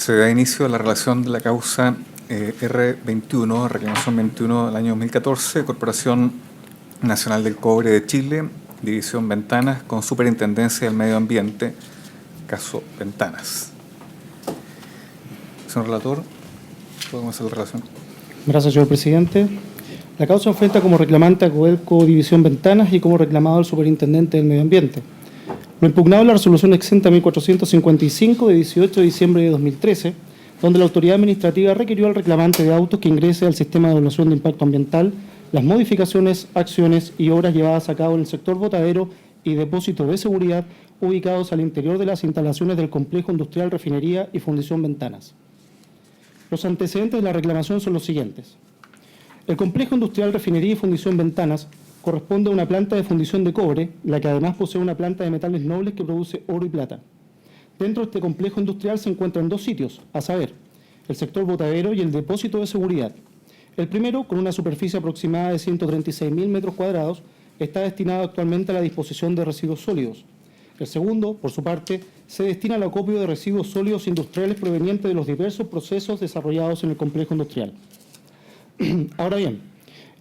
Se da inicio a la relación de la causa R21, reclamación 21 del año 2014, Corporación Nacional del Cobre de Chile, División Ventanas, con Superintendencia del Medio Ambiente, caso Ventanas. Señor relator, ¿podemos hacer la relación? Gracias, señor presidente. La causa enfrenta como reclamante a Codelco División Ventanas y como reclamado al Superintendente del Medio Ambiente. Lo impugnado es la resolución exenta 1455 de 18 de diciembre de 2013, donde la autoridad administrativa requirió al reclamante de autos que ingrese al sistema de evaluación de impacto ambiental las modificaciones, acciones y obras llevadas a cabo en el sector botadero y depósito de seguridad ubicados al interior de las instalaciones del complejo industrial Refinería y Fundición Ventanas. Los antecedentes de la reclamación son los siguientes. El complejo industrial Refinería y Fundición Ventanas corresponde a una planta de fundición de cobre, la que además posee una planta de metales nobles que produce oro y plata. Dentro de este complejo industrial se encuentran dos sitios, a saber, el sector botadero y el depósito de seguridad. El primero, con una superficie aproximada de 136.000 metros cuadrados, está destinado actualmente a la disposición de residuos sólidos. El segundo, por su parte, se destina al acopio de residuos sólidos industriales provenientes de los diversos procesos desarrollados en el complejo industrial. Ahora bien,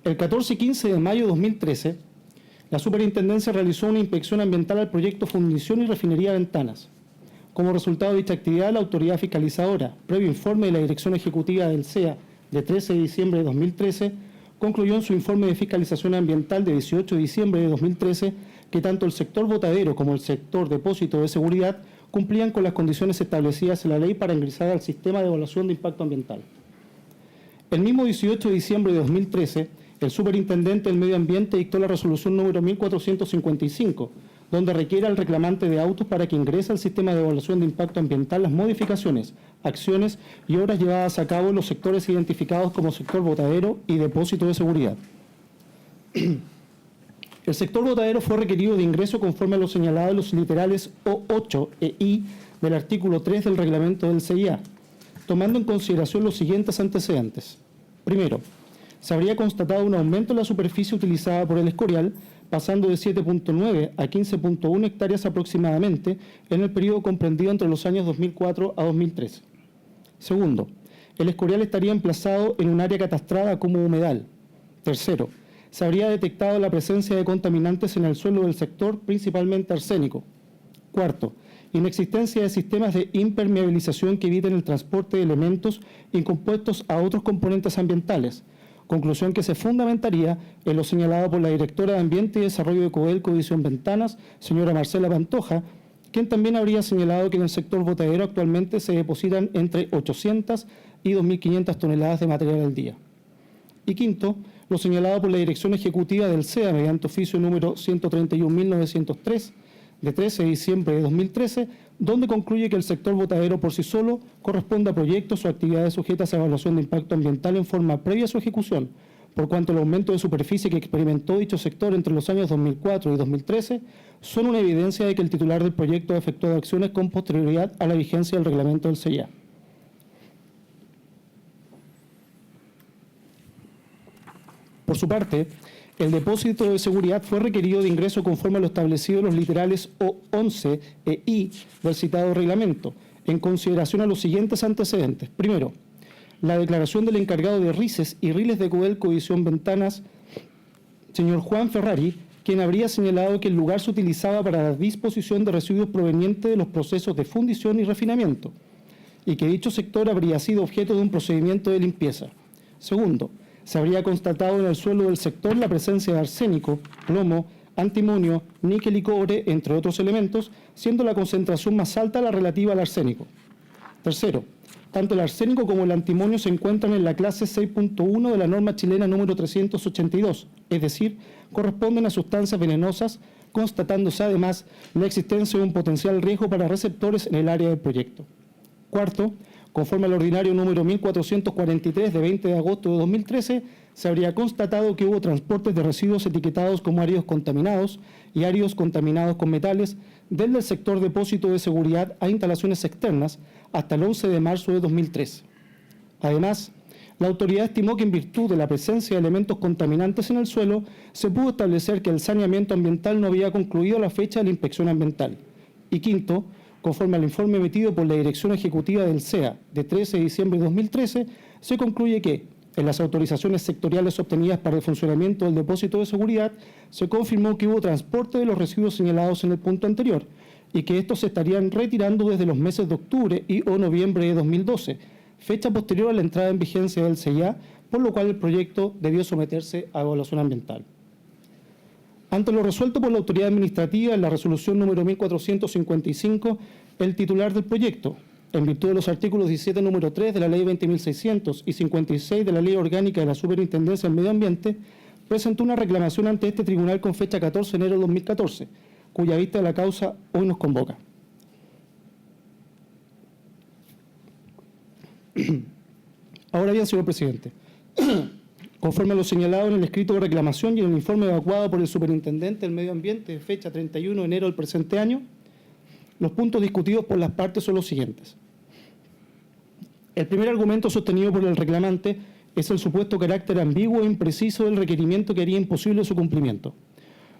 el 14 y 15 de mayo de 2013, la Superintendencia realizó una inspección ambiental al proyecto Fundición y Refinería Ventanas. Como resultado de dicha actividad, la autoridad fiscalizadora, previo informe de la Dirección Ejecutiva del CEA de 13 de diciembre de 2013, concluyó en su informe de fiscalización ambiental de 18 de diciembre de 2013 que tanto el sector botadero como el sector depósito de seguridad cumplían con las condiciones establecidas en la ley para ingresar al sistema de evaluación de impacto ambiental. El mismo 18 de diciembre de 2013, el Superintendente del Medio Ambiente dictó la resolución número 1455, donde requiere al reclamante de autos para que ingrese al sistema de evaluación de impacto ambiental las modificaciones, acciones y obras llevadas a cabo en los sectores identificados como sector botadero y depósito de seguridad. El sector botadero fue requerido de ingreso conforme a lo señalado en los literales O8 e I del artículo 3 del reglamento del CIA, tomando en consideración los siguientes antecedentes. Primero, se habría constatado un aumento en la superficie utilizada por el escorial, pasando de 7.9 a 15.1 hectáreas aproximadamente en el periodo comprendido entre los años 2004 a 2013. Segundo, el escorial estaría emplazado en un área catastrada como humedal. Tercero, se habría detectado la presencia de contaminantes en el suelo del sector, principalmente arsénico. Cuarto, inexistencia de sistemas de impermeabilización que eviten el transporte de elementos incompuestos a otros componentes ambientales, conclusión que se fundamentaría en lo señalado por la directora de Ambiente y Desarrollo de Codelco División Ventanas, señora Marcela Pantoja, quien también habría señalado que en el sector botadero actualmente se depositan entre 800 y 2.500 toneladas de material al día. Y quinto, lo señalado por la Dirección Ejecutiva del CEA mediante oficio número 131.903, de 13 de diciembre de 2013, donde concluye que el sector botadero por sí solo corresponde a proyectos o actividades sujetas a evaluación de impacto ambiental en forma previa a su ejecución, por cuanto el aumento de superficie que experimentó dicho sector entre los años 2004 y 2013 son una evidencia de que el titular del proyecto ha efectuado acciones con posterioridad a la vigencia del reglamento del CIA. Por su parte, el depósito de seguridad fue requerido de ingreso conforme a lo establecido en los literales O11 e I del citado reglamento, en consideración a los siguientes antecedentes. Primero, la declaración del encargado de RICES y riles de Codelco División Ventanas, señor Juan Ferrari, quien habría señalado que el lugar se utilizaba para la disposición de residuos provenientes de los procesos de fundición y refinamiento, y que dicho sector habría sido objeto de un procedimiento de limpieza. Segundo, se habría constatado en el suelo del sector la presencia de arsénico, plomo, antimonio, níquel y cobre, entre otros elementos, siendo la concentración más alta la relativa al arsénico. Tercero, tanto el arsénico como el antimonio se encuentran en la clase 6.1 de la norma chilena número 382, es decir, corresponden a sustancias venenosas, constatándose además la existencia de un potencial riesgo para receptores en el área del proyecto. Cuarto, conforme al ordinario número 1443 de 20 de agosto de 2013, se habría constatado que hubo transportes de residuos etiquetados como áridos contaminados y áridos contaminados con metales desde el sector depósito de seguridad a instalaciones externas hasta el 11 de marzo de 2013. Además, la autoridad estimó que en virtud de la presencia de elementos contaminantes en el suelo, se pudo establecer que el saneamiento ambiental no había concluido a la fecha de la inspección ambiental. Y quinto, Conforme al informe emitido por la Dirección Ejecutiva del CEA de 13 de diciembre de 2013, se concluye que, en las autorizaciones sectoriales obtenidas para el funcionamiento del depósito de seguridad, se confirmó que hubo transporte de los residuos señalados en el punto anterior y que estos se estarían retirando desde los meses de octubre y o noviembre de 2012, fecha posterior a la entrada en vigencia del CIA, por lo cual el proyecto debió someterse a evaluación ambiental. Ante lo resuelto por la autoridad administrativa en la resolución número 1455, el titular del proyecto, en virtud de los artículos 17, número 3 de la Ley 20.600 y 56 de la Ley Orgánica de la Superintendencia del Medio Ambiente, presentó una reclamación ante este tribunal con fecha 14 de enero de 2014, cuya vista de la causa hoy nos convoca. Ahora bien, señor presidente, conforme a lo señalado en el escrito de reclamación y en el informe evacuado por el Superintendente del Medio Ambiente de fecha 31 de enero del presente año, los puntos discutidos por las partes son los siguientes. El primer argumento sostenido por el reclamante es el supuesto carácter ambiguo e impreciso del requerimiento que haría imposible su cumplimiento.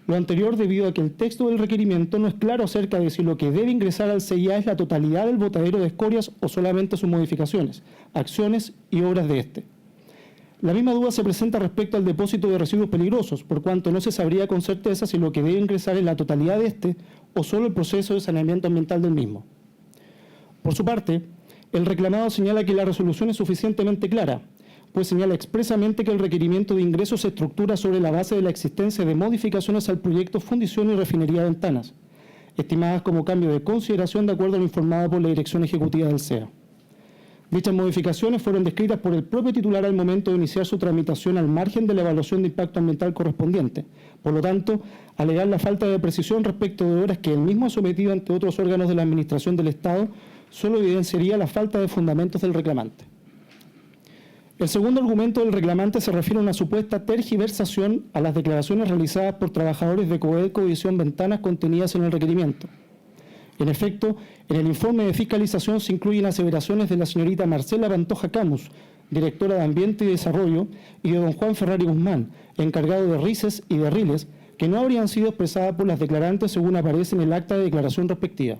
Lo anterior debido a que el texto del requerimiento no es claro acerca de si lo que debe ingresar al CIA es la totalidad del botadero de escorias o solamente sus modificaciones, acciones y obras de este. La misma duda se presenta respecto al depósito de residuos peligrosos, por cuanto no se sabría con certeza si lo que debe ingresar es la totalidad de este o solo el proceso de saneamiento ambiental del mismo. Por su parte, el reclamado señala que la resolución es suficientemente clara, pues señala expresamente que el requerimiento de ingreso se estructura sobre la base de la existencia de modificaciones al proyecto Fundición y Refinería de Ventanas, estimadas como cambio de consideración de acuerdo a lo informado por la Dirección Ejecutiva del CEA. Dichas modificaciones fueron descritas por el propio titular al momento de iniciar su tramitación al margen de la evaluación de impacto ambiental correspondiente. Por lo tanto, alegar la falta de precisión respecto de obras que él mismo ha sometido ante otros órganos de la Administración del Estado solo evidenciaría la falta de fundamentos del reclamante. El segundo argumento del reclamante se refiere a una supuesta tergiversación a las declaraciones realizadas por trabajadores de Codelco División Ventanas contenidas en el requerimiento. En efecto, en el informe de fiscalización se incluyen aseveraciones de la señorita Marcela Pantoja Camus, directora de Ambiente y Desarrollo, y de don Juan Ferrari Guzmán, encargado de RICES y de RILES, que no habrían sido expresadas por las declarantes según aparece en el acta de declaración respectiva.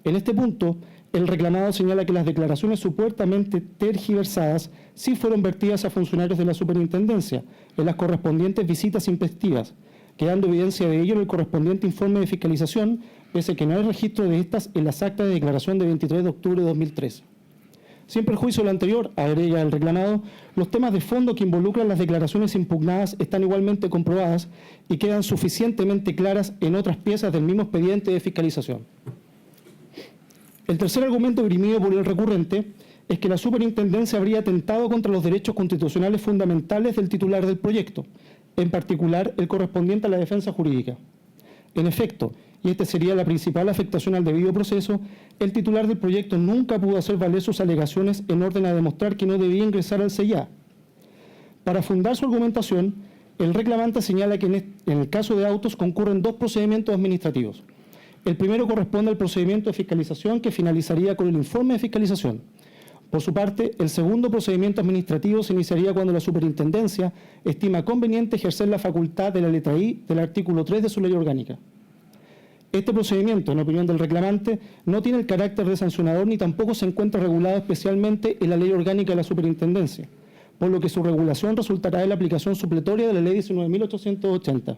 En este punto, el reclamado señala que las declaraciones supuestamente tergiversadas sí fueron vertidas a funcionarios de la Superintendencia en las correspondientes visitas inspectivas, quedando evidencia de ello en el correspondiente informe de fiscalización, pese a que no hay registro de estas en las actas de declaración de 23 de octubre de 2013. Sin perjuicio de lo anterior, agrega el reclamado, los temas de fondo que involucran las declaraciones impugnadas están igualmente comprobadas y quedan suficientemente claras en otras piezas del mismo expediente de fiscalización. El tercer argumento esgrimido por el recurrente es que la Superintendencia habría atentado contra los derechos constitucionales fundamentales del titular del proyecto, en particular el correspondiente a la defensa jurídica. En efecto, y esta sería la principal afectación al debido proceso, el titular del proyecto nunca pudo hacer valer sus alegaciones en orden a demostrar que no debía ingresar al CIA. Para fundar su argumentación, el reclamante señala que en el caso de autos concurren dos procedimientos administrativos. El primero corresponde al procedimiento de fiscalización que finalizaría con el informe de fiscalización. Por su parte, el segundo procedimiento administrativo se iniciaría cuando la Superintendencia estima conveniente ejercer la facultad de la letra I del artículo 3 de su ley orgánica. Este procedimiento, en opinión del reclamante, no tiene el carácter de sancionador ni tampoco se encuentra regulado especialmente en la ley orgánica de la Superintendencia, por lo que su regulación resultará de la aplicación supletoria de la ley 19.880,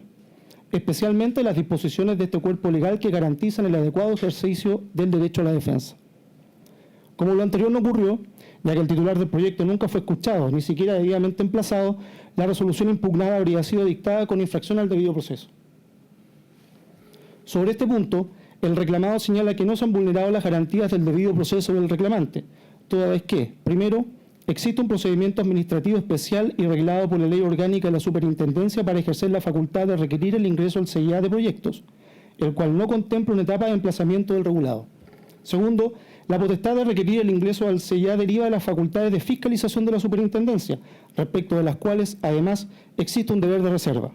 especialmente las disposiciones de este cuerpo legal que garantizan el adecuado ejercicio del derecho a la defensa. Como lo anterior no ocurrió, ya que el titular del proyecto nunca fue escuchado, ni siquiera debidamente emplazado, la resolución impugnada habría sido dictada con infracción al debido proceso. Sobre este punto, el reclamado señala que no se han vulnerado las garantías del debido proceso del reclamante, toda vez que, primero, existe un procedimiento administrativo especial y reglado por la Ley Orgánica de la Superintendencia para ejercer la facultad de requerir el ingreso al CIA de proyectos, el cual no contempla una etapa de emplazamiento del regulado. Segundo, la potestad de requerir el ingreso al CIA deriva de las facultades de fiscalización de la Superintendencia, respecto de las cuales, además, existe un deber de reserva.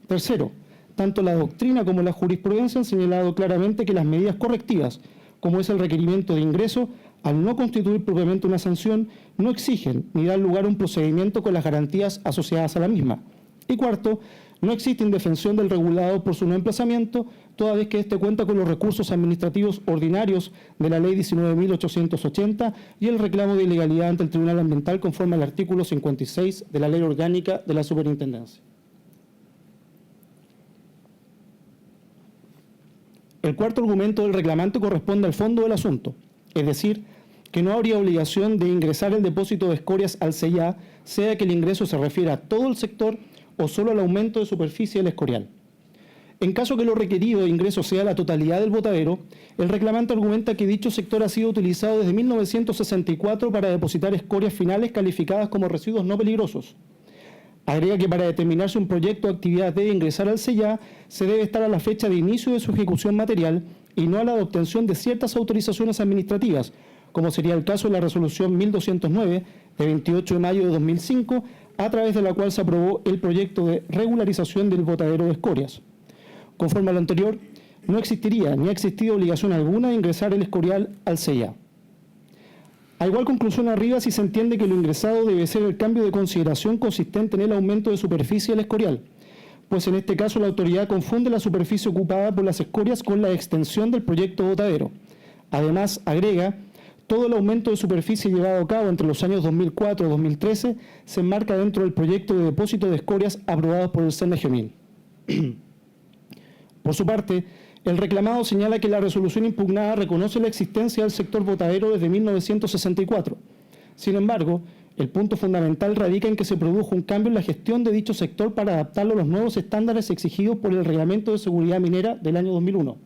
Tercero, tanto la doctrina como la jurisprudencia han señalado claramente que las medidas correctivas, como es el requerimiento de ingreso, al no constituir propiamente una sanción, no exigen ni dan lugar a un procedimiento con las garantías asociadas a la misma. Y cuarto, no existe indefensión del regulado por su no emplazamiento, toda vez que éste cuenta con los recursos administrativos ordinarios de la Ley 19.880 y el reclamo de ilegalidad ante el Tribunal Ambiental conforme al artículo 56 de la Ley Orgánica de la Superintendencia. El cuarto argumento del reclamante corresponde al fondo del asunto, es decir, que no habría obligación de ingresar el depósito de escorias al CEIA, sea que el ingreso se refiera a todo el sector o solo al aumento de superficie del escorial. En caso que lo requerido de ingreso sea la totalidad del botadero, el reclamante argumenta que dicho sector ha sido utilizado desde 1964 para depositar escorias finales calificadas como residuos no peligrosos. Agrega que para determinar si un proyecto o actividad debe ingresar al CEIA, se debe estar a la fecha de inicio de su ejecución material y no a la de obtención de ciertas autorizaciones administrativas, como sería el caso de la resolución 1209 de 28 de mayo de 2005, a través de la cual se aprobó el proyecto de regularización del botadero de escorias. Conforme a lo anterior, no existiría ni ha existido obligación alguna de ingresar el escorial al CEIA. A igual conclusión arriba si se entiende que lo ingresado debe ser el cambio de consideración consistente en el aumento de superficie del escorial, pues en este caso la autoridad confunde la superficie ocupada por las escorias con la extensión del proyecto botadero. Además, agrega, todo el aumento de superficie llevado a cabo entre los años 2004 y 2013 se enmarca dentro del proyecto de depósito de escorias aprobado por el CNGMIN. Por su parte, el reclamado señala que la resolución impugnada reconoce la existencia del sector botadero desde 1964. Sin embargo, el punto fundamental radica en que se produjo un cambio en la gestión de dicho sector para adaptarlo a los nuevos estándares exigidos por el Reglamento de Seguridad Minera del año 2001,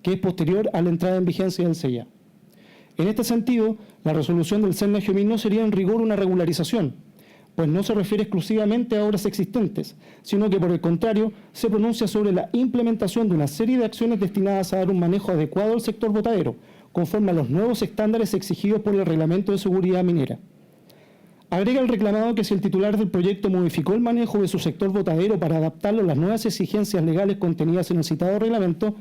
que es posterior a la entrada en vigencia del CEIA. En este sentido, la resolución del CNGMIN no sería en rigor una regularización, pues no se refiere exclusivamente a obras existentes, sino que por el contrario se pronuncia sobre la implementación de una serie de acciones destinadas a dar un manejo adecuado al sector botadero, conforme a los nuevos estándares exigidos por el Reglamento de Seguridad Minera. Agrega el reclamado que si el titular del proyecto modificó el manejo de su sector botadero para adaptarlo a las nuevas exigencias legales contenidas en el citado reglamento,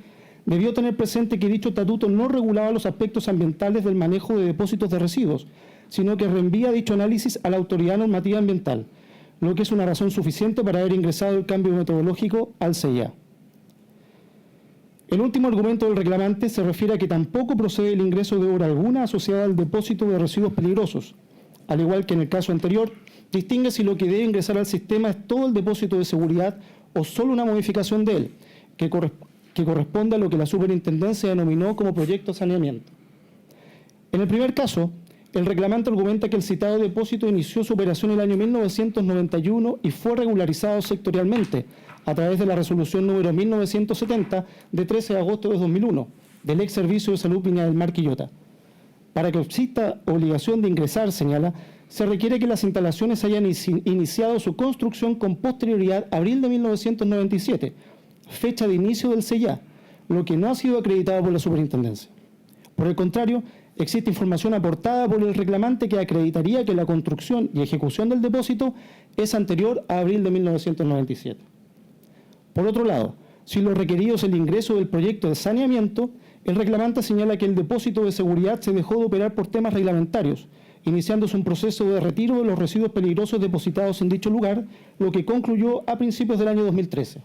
debió tener presente que dicho estatuto no regulaba los aspectos ambientales del manejo de depósitos de residuos, sino que reenvía dicho análisis a la autoridad normativa ambiental, lo que es una razón suficiente para haber ingresado el cambio metodológico al CEIA. El último argumento del reclamante se refiere a que tampoco procede el ingreso de obra alguna asociada al depósito de residuos peligrosos. Al igual que en el caso anterior, distingue si lo que debe ingresar al sistema es todo el depósito de seguridad o solo una modificación de él, que corresponde a lo que la Superintendencia denominó como proyecto de saneamiento. En el primer caso, el reclamante argumenta que el citado depósito inició su operación en el año 1991 y fue regularizado sectorialmente a través de la resolución número 1970 de 13 de agosto de 2001 del ex Servicio de Salud Viña del Mar Quillota. Para que exista obligación de ingresar, señala, se requiere que las instalaciones hayan iniciado su construcción con posterioridad a abril de 1997, fecha de inicio del CEIA, lo que no ha sido acreditado por la Superintendencia. Por el contrario, existe información aportada por el reclamante que acreditaría que la construcción y ejecución del depósito es anterior a abril de 1997. Por otro lado, si lo requerido es el ingreso del proyecto de saneamiento, el reclamante señala que el depósito de seguridad se dejó de operar por temas reglamentarios, iniciándose un proceso de retiro de los residuos peligrosos depositados en dicho lugar, lo que concluyó a principios del año 2013.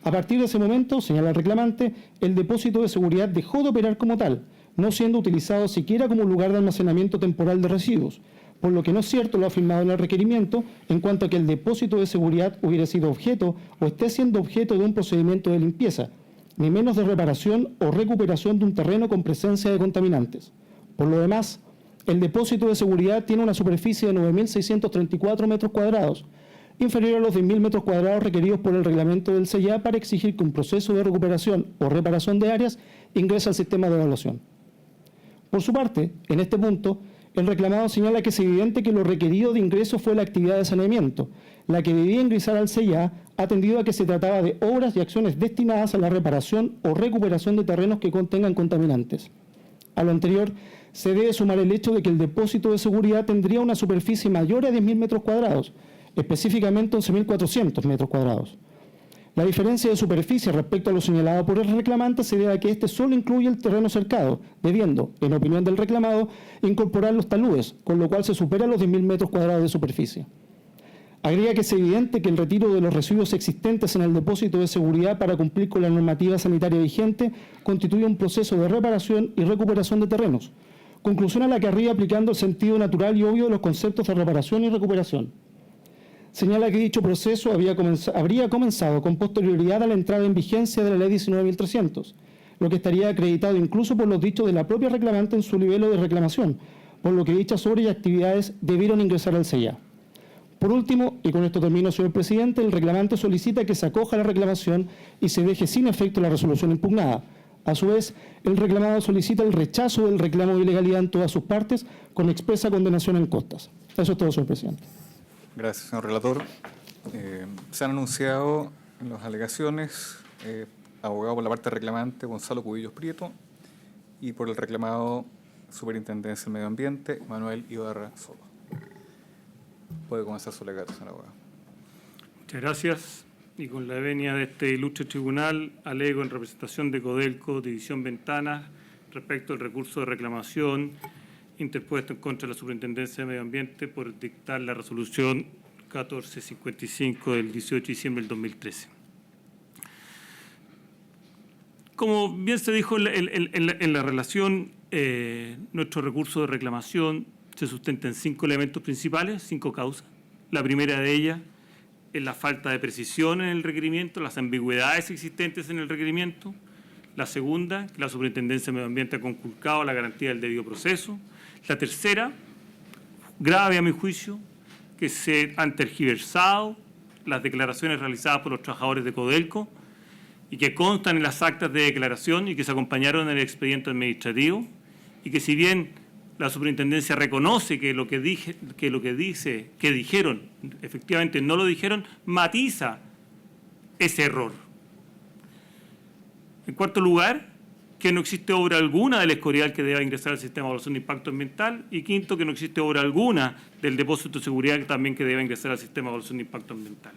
A partir de ese momento, señala el reclamante, el depósito de seguridad dejó de operar como tal, no siendo utilizado siquiera como lugar de almacenamiento temporal de residuos, por lo que no es cierto lo afirmado en el requerimiento en cuanto a que el depósito de seguridad hubiera sido objeto o esté siendo objeto de un procedimiento de limpieza, ni menos de reparación o recuperación de un terreno con presencia de contaminantes. Por lo demás, el depósito de seguridad tiene una superficie de 9.634 metros cuadrados, inferior a los 10.000 metros cuadrados requeridos por el reglamento del CEIA para exigir que un proceso de recuperación o reparación de áreas ingrese al sistema de evaluación. Por su parte, en este punto, el reclamado señala que es evidente que lo requerido de ingreso fue la actividad de saneamiento, la que debía ingresar al CEIA, atendido a que se trataba de obras y acciones destinadas a la reparación o recuperación de terrenos que contengan contaminantes. A lo anterior, se debe sumar el hecho de que el depósito de seguridad tendría una superficie mayor a 10.000 metros cuadrados, específicamente 11.400 metros cuadrados. La diferencia de superficie respecto a lo señalado por el reclamante se debe a que este solo incluye el terreno cercado, debiendo, en opinión del reclamado, incorporar los taludes, con lo cual se supera los 10.000 metros cuadrados de superficie. Agrega que es evidente que el retiro de los residuos existentes en el depósito de seguridad para cumplir con la normativa sanitaria vigente constituye un proceso de reparación y recuperación de terrenos, conclusión a la que arriba aplicando el sentido natural y obvio de los conceptos de reparación y recuperación. Señala que dicho proceso habría comenzado con posterioridad a la entrada en vigencia de la Ley 19.300, lo que estaría acreditado incluso por los dichos de la propia reclamante en su libelo de reclamación, por lo que dichas obras y actividades debieron ingresar al CEIA. Por último, y con esto termino, señor presidente, el reclamante solicita que se acoja la reclamación y se deje sin efecto la resolución impugnada. A su vez, el reclamado solicita el rechazo del reclamo de ilegalidad en todas sus partes, con expresa condenación en costas. Eso es todo, señor presidente. Gracias, señor relator. Se han anunciado en las alegaciones, abogado por la parte reclamante, Gonzalo Cubillos Prieto, y por el reclamado Superintendencia del Medio Ambiente, Manuel Ibarra Soto. Puede comenzar su alegato, señor abogado. Muchas gracias. Y con la venia de este ilustre tribunal, alego en representación de Codelco, División Ventanas, respecto al recurso de reclamación interpuesto en contra de la Superintendencia de Medio Ambiente por dictar la resolución 1455 del 18 de diciembre del 2013. Como bien se dijo en la relación, nuestro recurso de reclamación se sustenta en 5 elementos principales, 5 causas. La primera de ellas es la falta de precisión en el requerimiento, las ambigüedades existentes en el requerimiento. La segunda, que la Superintendencia de Medio Ambiente ha conculcado la garantía del debido proceso. La tercera, grave a mi juicio, que se han tergiversado las declaraciones realizadas por los trabajadores de Codelco y que constan en las actas de declaración y que se acompañaron en el expediente administrativo, y que si bien la Superintendencia reconoce que lo que dijeron, efectivamente no lo dijeron, matiza ese error. En cuarto lugar, que no existe obra alguna del escorial que deba ingresar al sistema de evaluación de impacto ambiental. Y quinto, que no existe obra alguna del depósito de seguridad también que deba ingresar al sistema de evaluación de impacto ambiental.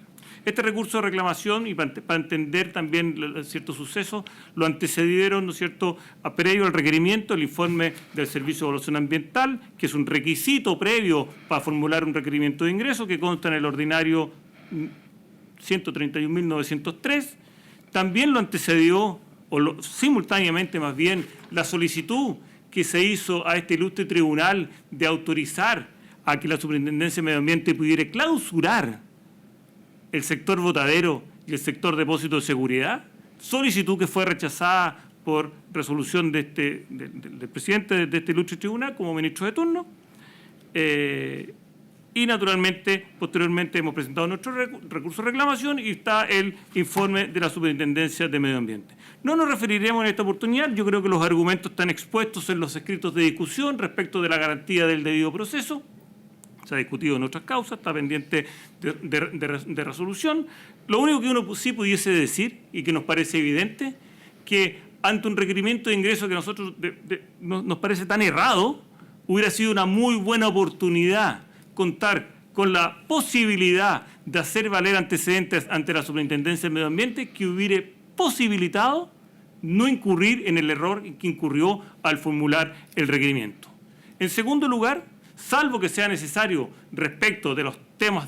Este recurso de reclamación, y para entender también ciertos sucesos, lo antecedieron, ¿no es cierto?, a previo al requerimiento, el informe del Servicio de Evaluación Ambiental, que es un requisito previo para formular un requerimiento de ingreso, que consta en el ordinario 131.903. También lo antecedió, simultáneamente más bien, la solicitud que se hizo a este ilustre tribunal de autorizar a que la Superintendencia de Medio Ambiente pudiera clausurar el sector botadero y el sector depósito de seguridad, solicitud que fue rechazada por resolución del presidente de este ilustre tribunal como ministro de turno. Y naturalmente, posteriormente hemos presentado nuestro recurso de reclamación y está el informe de la Superintendencia de Medio Ambiente. No nos referiremos en esta oportunidad, yo creo que los argumentos están expuestos en los escritos de discusión respecto de la garantía del debido proceso. Se ha discutido en otras causas, está pendiente de resolución. Lo único que uno sí pudiese decir, y que nos parece evidente, que ante un requerimiento de ingreso que a nosotros nos parece tan errado, hubiera sido una muy buena oportunidad contar con la posibilidad de hacer valer antecedentes ante la Superintendencia del Medio Ambiente que hubiera posibilitado no incurrir en el error en que incurrió al formular el requerimiento. En segundo lugar, salvo que sea necesario respecto de los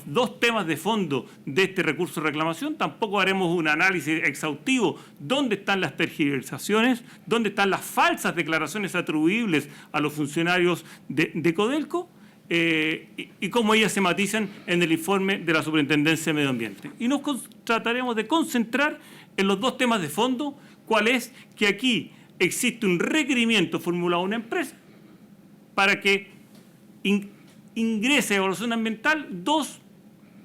dos temas de fondo de este recurso de reclamación, tampoco haremos un análisis exhaustivo dónde están las tergiversaciones, dónde están las falsas declaraciones atribuibles a los funcionarios de Codelco, y cómo ellas se matizan en el informe de la Superintendencia de Medio Ambiente. Y nos trataremos de concentrar en los dos temas de fondo, cuál es que aquí existe un requerimiento formulado a una empresa para que ingrese a evaluación ambiental 2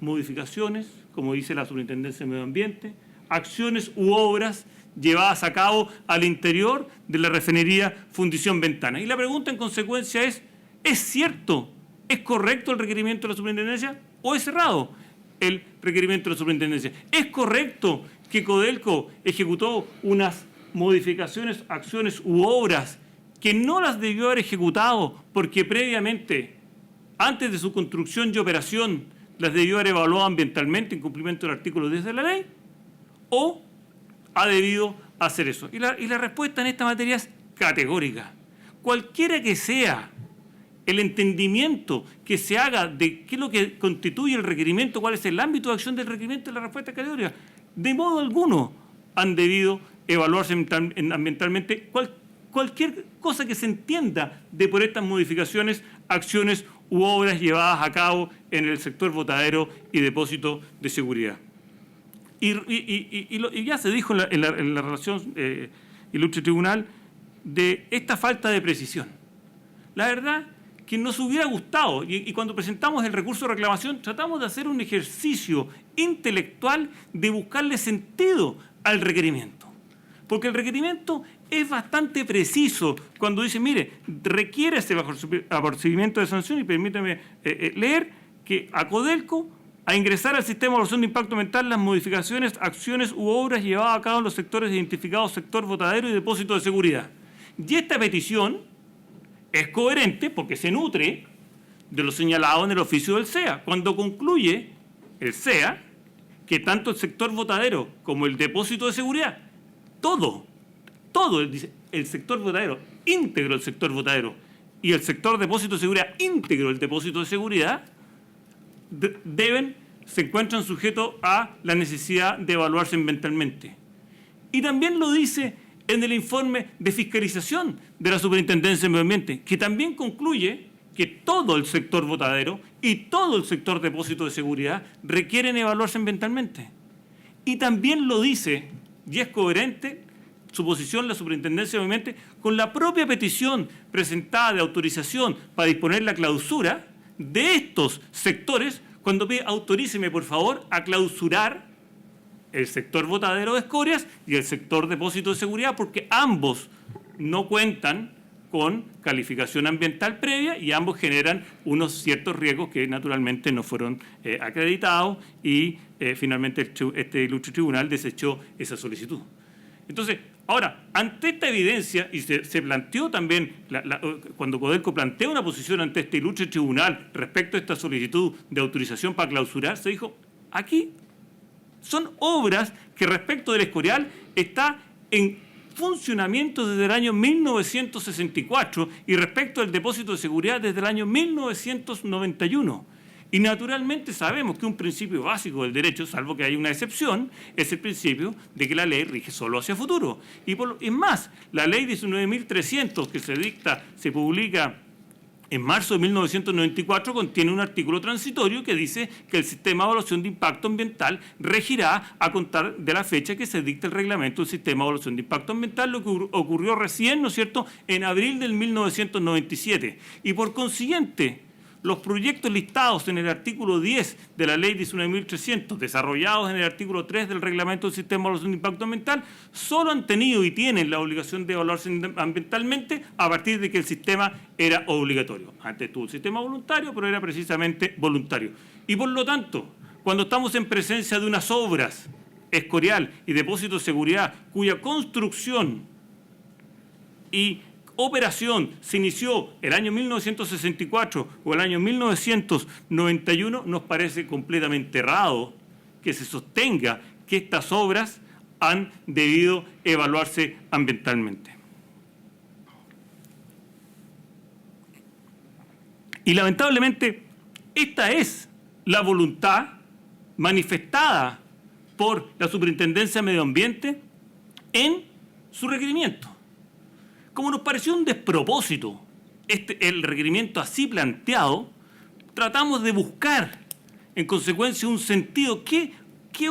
modificaciones, como dice la Superintendencia de Medio Ambiente, acciones u obras llevadas a cabo al interior de la refinería Fundición Ventanas. Y la pregunta en consecuencia ¿es cierto, es correcto el requerimiento de la Superintendencia o es errado el requerimiento de la Superintendencia? ¿Es correcto que Codelco ejecutó unas modificaciones, acciones u obras que no las debió haber ejecutado porque previamente, antes de su construcción y operación, las debió haber evaluado ambientalmente en cumplimiento del artículo 10 de la ley? ¿O ha debido hacer eso? Y la respuesta en esta materia es categórica. Cualquiera que sea el entendimiento que se haga de qué es lo que constituye el requerimiento, cuál es el ámbito de acción del requerimiento y la respuesta categórica. De modo alguno han debido evaluarse ambientalmente cualquier cosa que se entienda de por estas modificaciones, acciones u obras llevadas a cabo en el sector botadero y depósito de seguridad. Y ya se dijo en la relación, ilustre tribunal, de esta falta de precisión. La verdad que nos hubiera gustado, y cuando presentamos el recurso de reclamación, tratamos de hacer un ejercicio intelectual de buscarle sentido al requerimiento. Porque el requerimiento es bastante preciso cuando dice, mire, requiere este apercibimiento de sanción, y permítame leer que a Codelco a ingresar al sistema de evaluación de impacto ambiental las modificaciones, acciones u obras llevadas a cabo en los sectores identificados, sector botadero y depósito de seguridad. Y esta petición es coherente porque se nutre de lo señalado en el oficio del CEA, cuando concluye el CEA que tanto el sector botadero como el depósito de seguridad, todo el sector botadero, íntegro el sector botadero, y el sector depósito de seguridad, íntegro el depósito de seguridad, se encuentran sujetos a la necesidad de evaluarse ambientalmente. Y también lo dice en el informe de fiscalización de la Superintendencia de Medio Ambiente, que también concluye que todo el sector botadero y todo el sector depósito de seguridad requieren evaluarse ambientalmente. Y también lo dice, y es coherente su posición, la Superintendencia de Medio Ambiente, con la propia petición presentada de autorización para disponer la clausura de estos sectores, cuando pide autoríceme, por favor, a clausurar el sector botadero de escorias y el sector depósito de seguridad, porque ambos no cuentan con calificación ambiental previa y ambos generan unos ciertos riesgos que naturalmente no fueron acreditados y finalmente este ilustre tribunal desechó esa solicitud. Entonces, ahora, ante esta evidencia, y se planteó también, cuando Codelco plantea una posición ante este ilustre tribunal respecto a esta solicitud de autorización para clausurar, se dijo, aquí son obras que respecto del Escorial está en funcionamiento desde el año 1964 y respecto al depósito de seguridad desde el año 1991. Y naturalmente sabemos que un principio básico del derecho, salvo que haya una excepción, es el principio de que la ley rige solo hacia futuro. Es más, la ley 19.300 que se publica en marzo de 1994 contiene un artículo transitorio que dice que el sistema de evaluación de impacto ambiental regirá a contar de la fecha que se dicta el reglamento del sistema de evaluación de impacto ambiental, lo que ocurrió recién, ¿no es cierto?, en abril del 1997. Y por consiguiente, los proyectos listados en el artículo 10 de la ley 19.300, desarrollados en el artículo 3 del reglamento del sistema de evaluación de impacto ambiental, solo han tenido y tienen la obligación de evaluarse ambientalmente a partir de que el sistema era obligatorio. Antes estuvo el sistema voluntario, pero era precisamente voluntario. Y por lo tanto, cuando estamos en presencia de unas obras, Escorial y depósito de seguridad, cuya construcción y operación se inició el año 1964 o el año 1991, nos parece completamente errado que se sostenga que estas obras han debido evaluarse ambientalmente. Y lamentablemente, esta es la voluntad manifestada por la Superintendencia de Medio Ambiente en su requerimiento. Como nos pareció un despropósito el requerimiento así planteado, tratamos de buscar, en consecuencia, un sentido. ¿Qué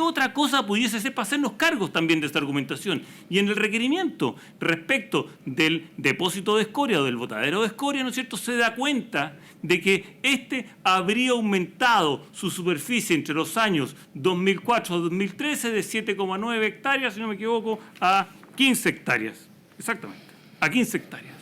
otra cosa pudiese ser para hacernos cargos también de esta argumentación? Y en el requerimiento, respecto del depósito de escoria o del botadero de escoria, ¿no es cierto?, se da cuenta de que habría aumentado su superficie entre los años 2004 a 2013 de 7,9 hectáreas, si no me equivoco, a 15 hectáreas. Exactamente. A 15 hectáreas.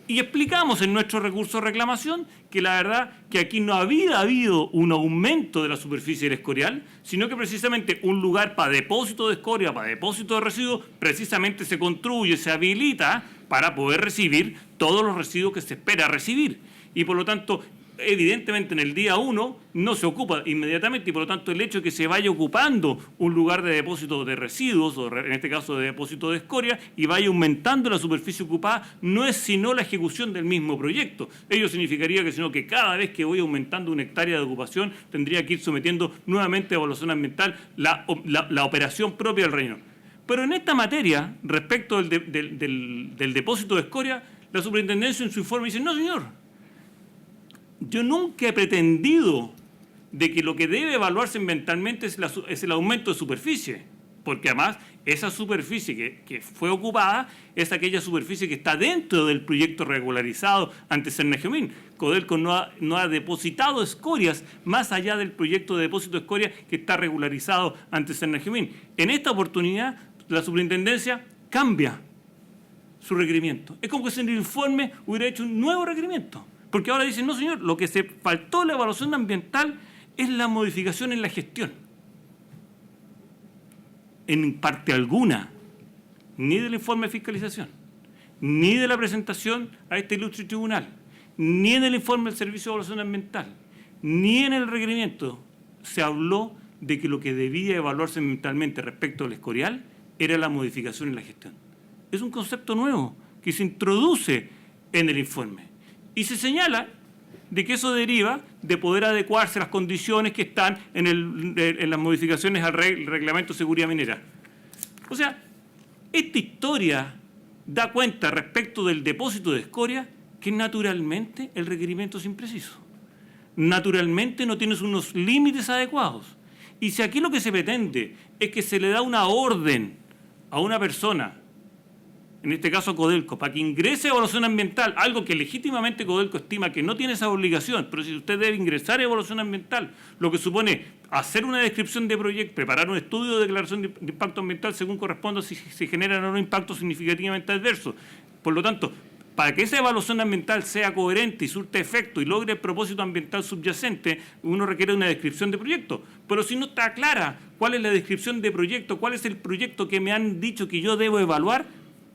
Y explicamos en nuestro recurso de reclamación que la verdad que aquí no había habido un aumento de la superficie del escorial, sino que precisamente un lugar para depósito de escoria, para depósito de residuos, precisamente se construye, se habilita para poder recibir todos los residuos que se espera recibir. Y por lo tanto, evidentemente en el día 1 no se ocupa inmediatamente y por lo tanto el hecho de que se vaya ocupando un lugar de depósito de residuos, o en este caso de depósito de escoria, y vaya aumentando la superficie ocupada, no es sino la ejecución del mismo proyecto. Ello significaría que cada vez que voy aumentando una hectárea de ocupación tendría que ir sometiendo nuevamente a evaluación ambiental la operación propia del relleno. Pero en esta materia, respecto del depósito de escoria, la superintendencia en su informe dice, no señor, yo nunca he pretendido de que lo que debe evaluarse ambientalmente es el aumento de superficie, porque además esa superficie que fue ocupada es aquella superficie que está dentro del proyecto regularizado ante Cernagiomín. Codelco no ha depositado escorias más allá del proyecto de depósito de escoria que está regularizado ante Cernagiomín. En esta oportunidad, la superintendencia cambia su requerimiento. Es como que si en el informe hubiera hecho un nuevo requerimiento. Porque ahora dicen, no señor, lo que se faltó en la evaluación ambiental es la modificación en la gestión. En parte alguna, ni del informe de fiscalización, ni de la presentación a este ilustre tribunal, ni en el informe del Servicio de Evaluación Ambiental, ni en el requerimiento se habló de que lo que debía evaluarse ambientalmente respecto al escorial era la modificación en la gestión. Es un concepto nuevo que se introduce en el informe. Y se señala de que eso deriva de poder adecuarse a las condiciones que están en las modificaciones al Reglamento de Seguridad Minera. O sea, esta historia da cuenta respecto del depósito de escoria que naturalmente el requerimiento es impreciso. Naturalmente no tienes unos límites adecuados. Y si aquí lo que se pretende es que se le da una orden a una persona, en este caso Codelco, para que ingrese a evaluación ambiental, algo que legítimamente Codelco estima que no tiene esa obligación, pero si usted debe ingresar a evaluación ambiental, lo que supone hacer una descripción de proyecto, preparar un estudio de declaración de impacto ambiental según corresponda si se generan o no impactos significativamente adversos. Por lo tanto, para que esa evaluación ambiental sea coherente y surte efecto y logre el propósito ambiental subyacente, uno requiere una descripción de proyecto. Pero si no está clara cuál es la descripción de proyecto, cuál es el proyecto que me han dicho que yo debo evaluar,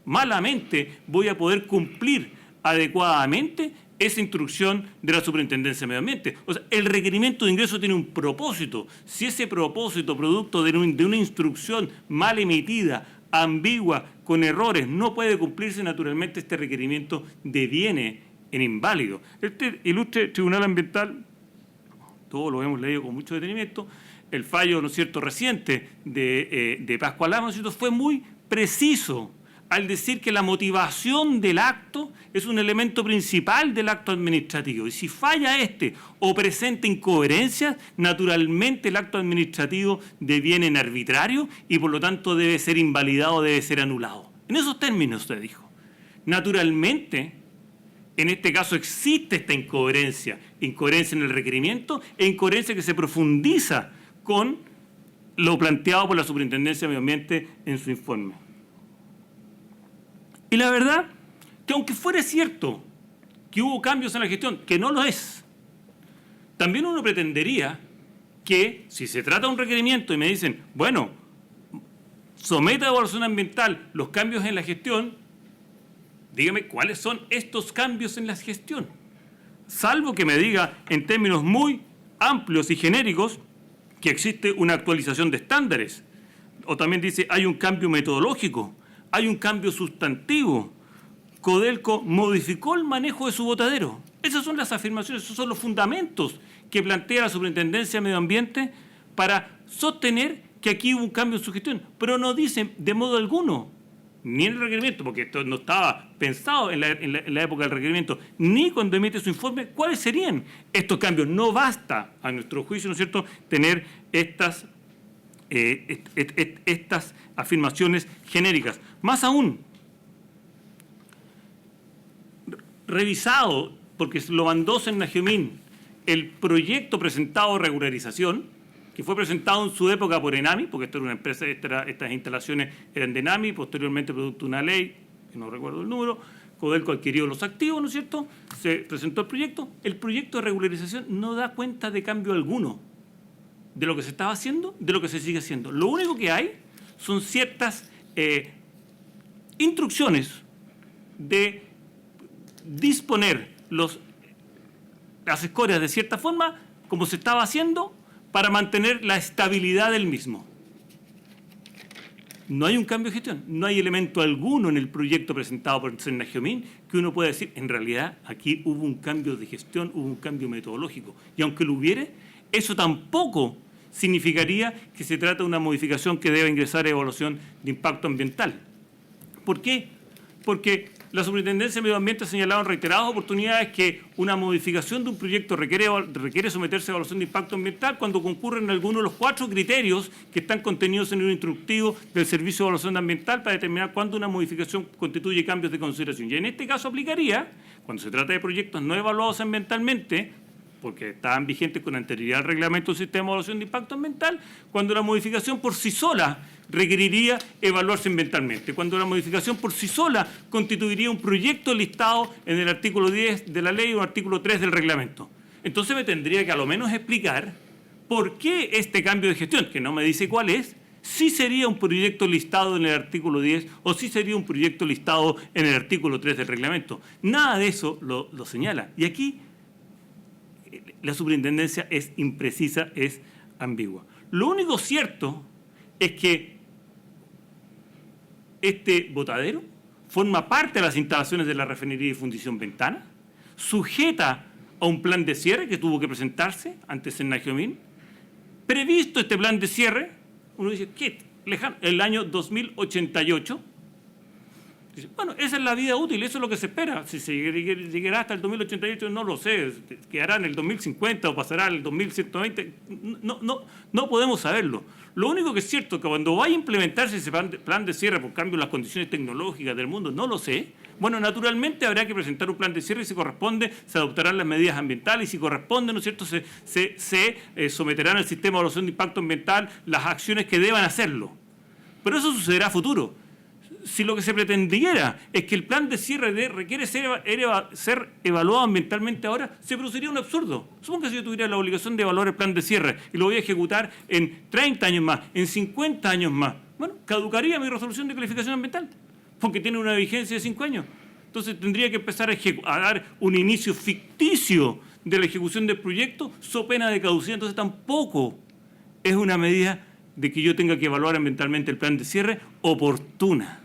malamente voy a poder cumplir adecuadamente esa instrucción de la Superintendencia de Medio Ambiente. O sea, el requerimiento de ingreso tiene un propósito. Si ese propósito, producto de una instrucción mal emitida, ambigua, con errores, no puede cumplirse, naturalmente este requerimiento deviene en inválido. Este ilustre Tribunal Ambiental, todos lo hemos leído con mucho detenimiento, el fallo, ¿no es cierto?, reciente de Pascual Lama, ¿no es cierto?, fue muy preciso al decir que la motivación del acto es un elemento principal del acto administrativo. Y si falla este o presenta incoherencias, naturalmente el acto administrativo deviene en arbitrario y por lo tanto debe ser invalidado, debe ser anulado. En esos términos usted dijo. Naturalmente, en este caso existe esta incoherencia en el requerimiento e incoherencia que se profundiza con lo planteado por la Superintendencia de Medio Ambiente en su informe. Y la verdad, que aunque fuera cierto que hubo cambios en la gestión, que no lo es, también uno pretendería que, si se trata de un requerimiento y me dicen, bueno, someta a evaluación ambiental los cambios en la gestión, dígame cuáles son estos cambios en la gestión. Salvo que me diga, en términos muy amplios y genéricos, que existe una actualización de estándares. O también dice, hay un cambio metodológico. Hay un cambio sustantivo. Codelco modificó el manejo de su botadero. Esas son las afirmaciones, esos son los fundamentos que plantea la Superintendencia de Medio Ambiente para sostener que aquí hubo un cambio en su gestión. Pero no dicen de modo alguno, ni en el requerimiento, porque esto no estaba pensado en la época del requerimiento, ni cuando emite su informe, cuáles serían estos cambios. No basta, a nuestro juicio, ¿no es cierto?, tener estas afirmaciones genéricas. Más aún, revisado, porque lo mandó Cernagiomín, el proyecto presentado de regularización, que fue presentado en su época por ENAMI, porque esto era una empresa, estas instalaciones eran de ENAMI, posteriormente producto de una ley, que no recuerdo el número, Codelco adquirió los activos, ¿no es cierto?, se presentó el proyecto de regularización no da cuenta de cambio alguno de lo que se estaba haciendo, de lo que se sigue haciendo. Lo único que hay son ciertas instrucciones de disponer las escorias de cierta forma, como se estaba haciendo, para mantener la estabilidad del mismo. No hay un cambio de gestión, no hay elemento alguno en el proyecto presentado por Sennagiomín que uno pueda decir, en realidad, aquí hubo un cambio de gestión, hubo un cambio metodológico. Y aunque lo hubiere, eso tampoco significaría que se trata de una modificación que debe ingresar a evaluación de impacto ambiental. ¿Por qué? Porque la Superintendencia de Medio Ambiente ha señalado en reiteradas oportunidades que una modificación de un proyecto requiere someterse a evaluación de impacto ambiental cuando concurren algunos de los 4 criterios que están contenidos en el instructivo del Servicio de Evaluación Ambiental para determinar cuándo una modificación constituye cambios de consideración. Y en este caso aplicaría, cuando se trata de proyectos no evaluados ambientalmente, porque estaban vigentes con anterioridad al reglamento del sistema de evaluación de impacto ambiental, cuando la modificación por sí sola requeriría evaluarse ambientalmente, cuando la modificación por sí sola constituiría un proyecto listado en el artículo 10 de la ley o artículo 3 del reglamento. Entonces me tendría que a lo menos explicar por qué este cambio de gestión, que no me dice cuál es, sí sería un proyecto listado en el artículo 10 o sí sería un proyecto listado en el artículo 3 del reglamento. Nada de eso lo señala. Y aquí la superintendencia es imprecisa, es ambigua. Lo único cierto es que este botadero forma parte de las instalaciones de la refinería y fundición Ventana, sujeta a un plan de cierre que tuvo que presentarse ante Sennagiomín. Previsto este plan de cierre, uno dice, ¿qué? Lejano, el año 2088. Dice, bueno, esa es la vida útil, eso es lo que se espera. Si se llegará hasta el 2088, no lo sé, quedará en el 2050 o pasará al 2120, no podemos saberlo. Lo único que es cierto es que cuando vaya a implementarse ese plan de cierre por cambio en las condiciones tecnológicas del mundo, no lo sé. Bueno, naturalmente habrá que presentar un plan de cierre y si corresponde, se adoptarán las medidas ambientales y si corresponde, ¿no es cierto?, se someterán al sistema de evaluación de impacto ambiental las acciones que deban hacerlo. Pero eso sucederá a futuro. Si lo que se pretendiera es que el plan de cierre requiere ser evaluado ambientalmente ahora, se produciría un absurdo. Supongo que si yo tuviera la obligación de evaluar el plan de cierre y lo voy a ejecutar en 30 años más, en 50 años más, bueno, caducaría mi resolución de calificación ambiental, porque tiene una vigencia de 5 años. Entonces tendría que empezar a dar un inicio ficticio de la ejecución del proyecto, so pena de caducidad. Entonces tampoco es una medida de que yo tenga que evaluar ambientalmente el plan de cierre oportuna.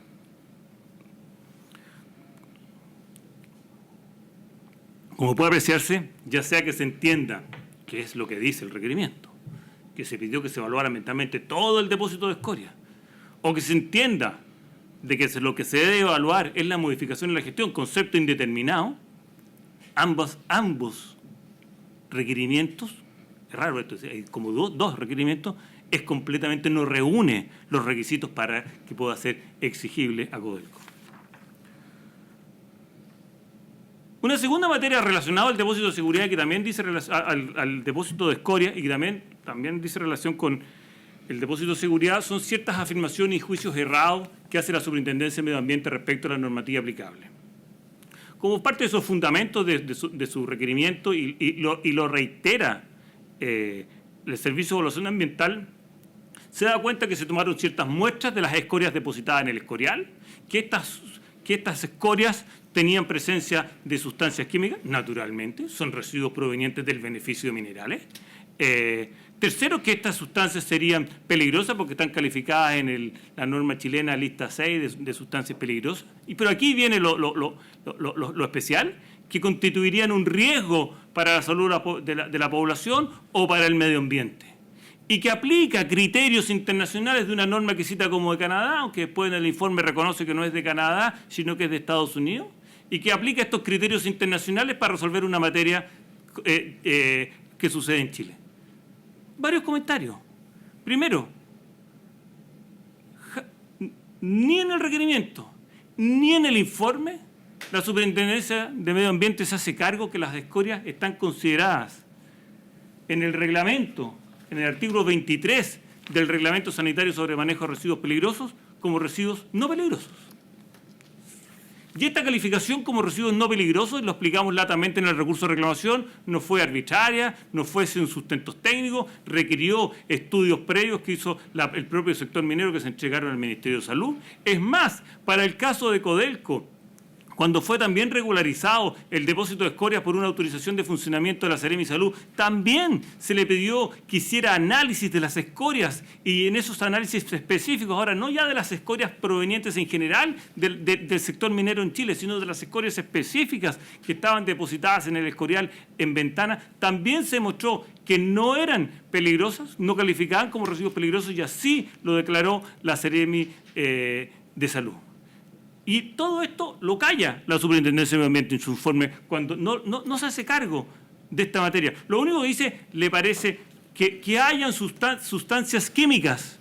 Como puede apreciarse, ya sea que se entienda qué es lo que dice el requerimiento, que se pidió que se evaluara ambientalmente todo el depósito de escoria, o que se entienda de que lo que se debe evaluar es la modificación en la gestión, concepto indeterminado, ambos requerimientos, es raro esto, hay como dos requerimientos, es completamente no reúne los requisitos para que pueda ser exigible a Codelco. Una segunda materia relacionada al depósito de seguridad que también dice al depósito de escoria y que también dice relación con el depósito de seguridad son ciertas afirmaciones y juicios errados que hace la Superintendencia de Medio Ambiente respecto a la normativa aplicable. Como parte de esos fundamentos de su requerimiento y lo reitera el Servicio de Evaluación Ambiental, se da cuenta que se tomaron ciertas muestras de las escorias depositadas en el escorial, que estas escorias tenían presencia de sustancias químicas, naturalmente, son residuos provenientes del beneficio de minerales. Tercero, que estas sustancias serían peligrosas porque están calificadas en la norma chilena lista 6 de sustancias peligrosas. Pero aquí viene lo especial, que constituirían un riesgo para la salud de la población o para el medio ambiente. Y que aplica criterios internacionales de una norma que cita como de Canadá, aunque después en el informe reconoce que no es de Canadá, sino que es de Estados Unidos, y que aplica estos criterios internacionales para resolver una materia que sucede en Chile. Varios comentarios. Primero, ni en el requerimiento, ni en el informe, la Superintendencia de Medio Ambiente se hace cargo que las escorias están consideradas en el reglamento, en el artículo 23 del Reglamento Sanitario sobre Manejo de Residuos Peligrosos, como residuos no peligrosos. Y esta calificación como residuos no peligrosos, lo explicamos latamente en el recurso de reclamación, no fue arbitraria, no fue sin sustentos técnicos, requirió estudios previos que hizo el propio sector minero que se entregaron al Ministerio de Salud. Es más, para el caso de Codelco, Cuando fue también regularizado el depósito de escorias por una autorización de funcionamiento de la Seremi Salud, también se le pidió que hiciera análisis de las escorias, y en esos análisis específicos, ahora no ya de las escorias provenientes en general del sector minero en Chile, sino de las escorias específicas que estaban depositadas en el escorial en Ventana, también se mostró que no eran peligrosas, no calificaban como residuos peligrosos, y así lo declaró la Seremi de Salud. Y todo esto lo calla la Superintendencia de Medio Ambiente en su informe cuando no se hace cargo de esta materia. Lo único que dice, le parece que hayan sustancias químicas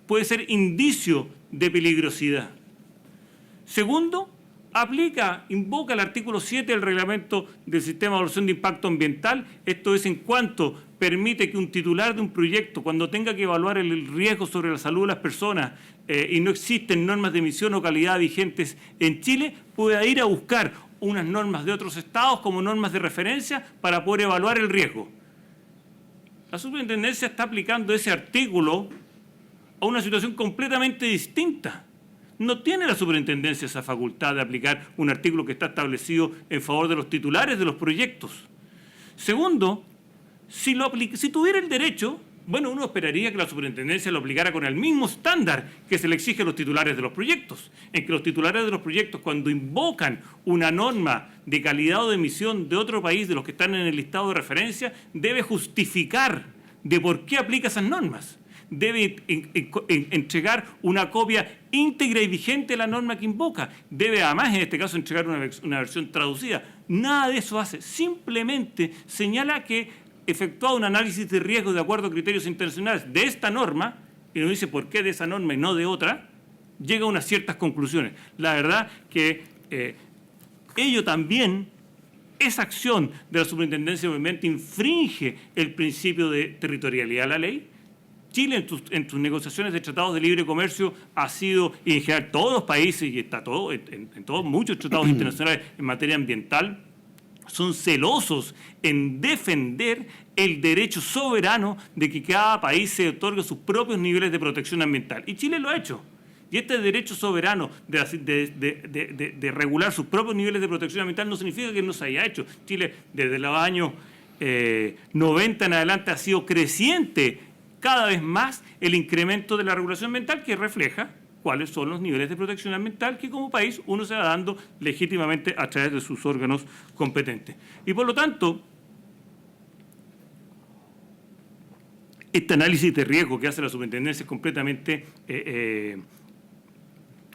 puede ser indicio de peligrosidad. Segundo, invoca el artículo 7 del reglamento del Sistema de Evaluación de Impacto Ambiental. Esto es en cuanto permite que un titular de un proyecto, cuando tenga que evaluar el riesgo sobre la salud de las personas y no existen normas de emisión o calidad vigentes en Chile, pueda ir a buscar unas normas de otros estados como normas de referencia para poder evaluar el riesgo. La Superintendencia está aplicando ese artículo a una situación completamente distinta. No tiene la Superintendencia esa facultad de aplicar un artículo que está establecido en favor de los titulares de los proyectos. Segundo, si tuviera el derecho, bueno, uno esperaría que la Superintendencia lo aplicara con el mismo estándar que se le exige a los titulares de los proyectos, en que los titulares de los proyectos, cuando invocan una norma de calidad o de emisión de otro país, de los que están en el listado de referencia, debe justificar de por qué aplica esas normas. Debe entregar una copia íntegra y vigente de la norma que invoca. Debe además, en este caso, entregar una versión traducida. Nada de eso hace. Simplemente señala que efectuado un análisis de riesgo de acuerdo a criterios internacionales de esta norma, y nos dice por qué de esa norma y no de otra, llega a unas ciertas conclusiones. La verdad que ello también, esa acción de la Superintendencia de Medio Ambiente infringe el principio de territorialidad de la ley. Chile en sus negociaciones de tratados de libre comercio ha sido, y en general todos los países, y está todo, en todos muchos tratados internacionales en materia ambiental, son celosos en defender el derecho soberano de que cada país se otorgue sus propios niveles de protección ambiental. Y Chile lo ha hecho. Y este derecho soberano de regular sus propios niveles de protección ambiental no significa que no se haya hecho. Chile, desde los años 90 en adelante, ha sido creciente cada vez más el incremento de la regulación ambiental, que refleja cuáles son los niveles de protección ambiental que como país uno se va dando legítimamente a través de sus órganos competentes. Y por lo tanto, este análisis de riesgo que hace la Superintendencia es completamente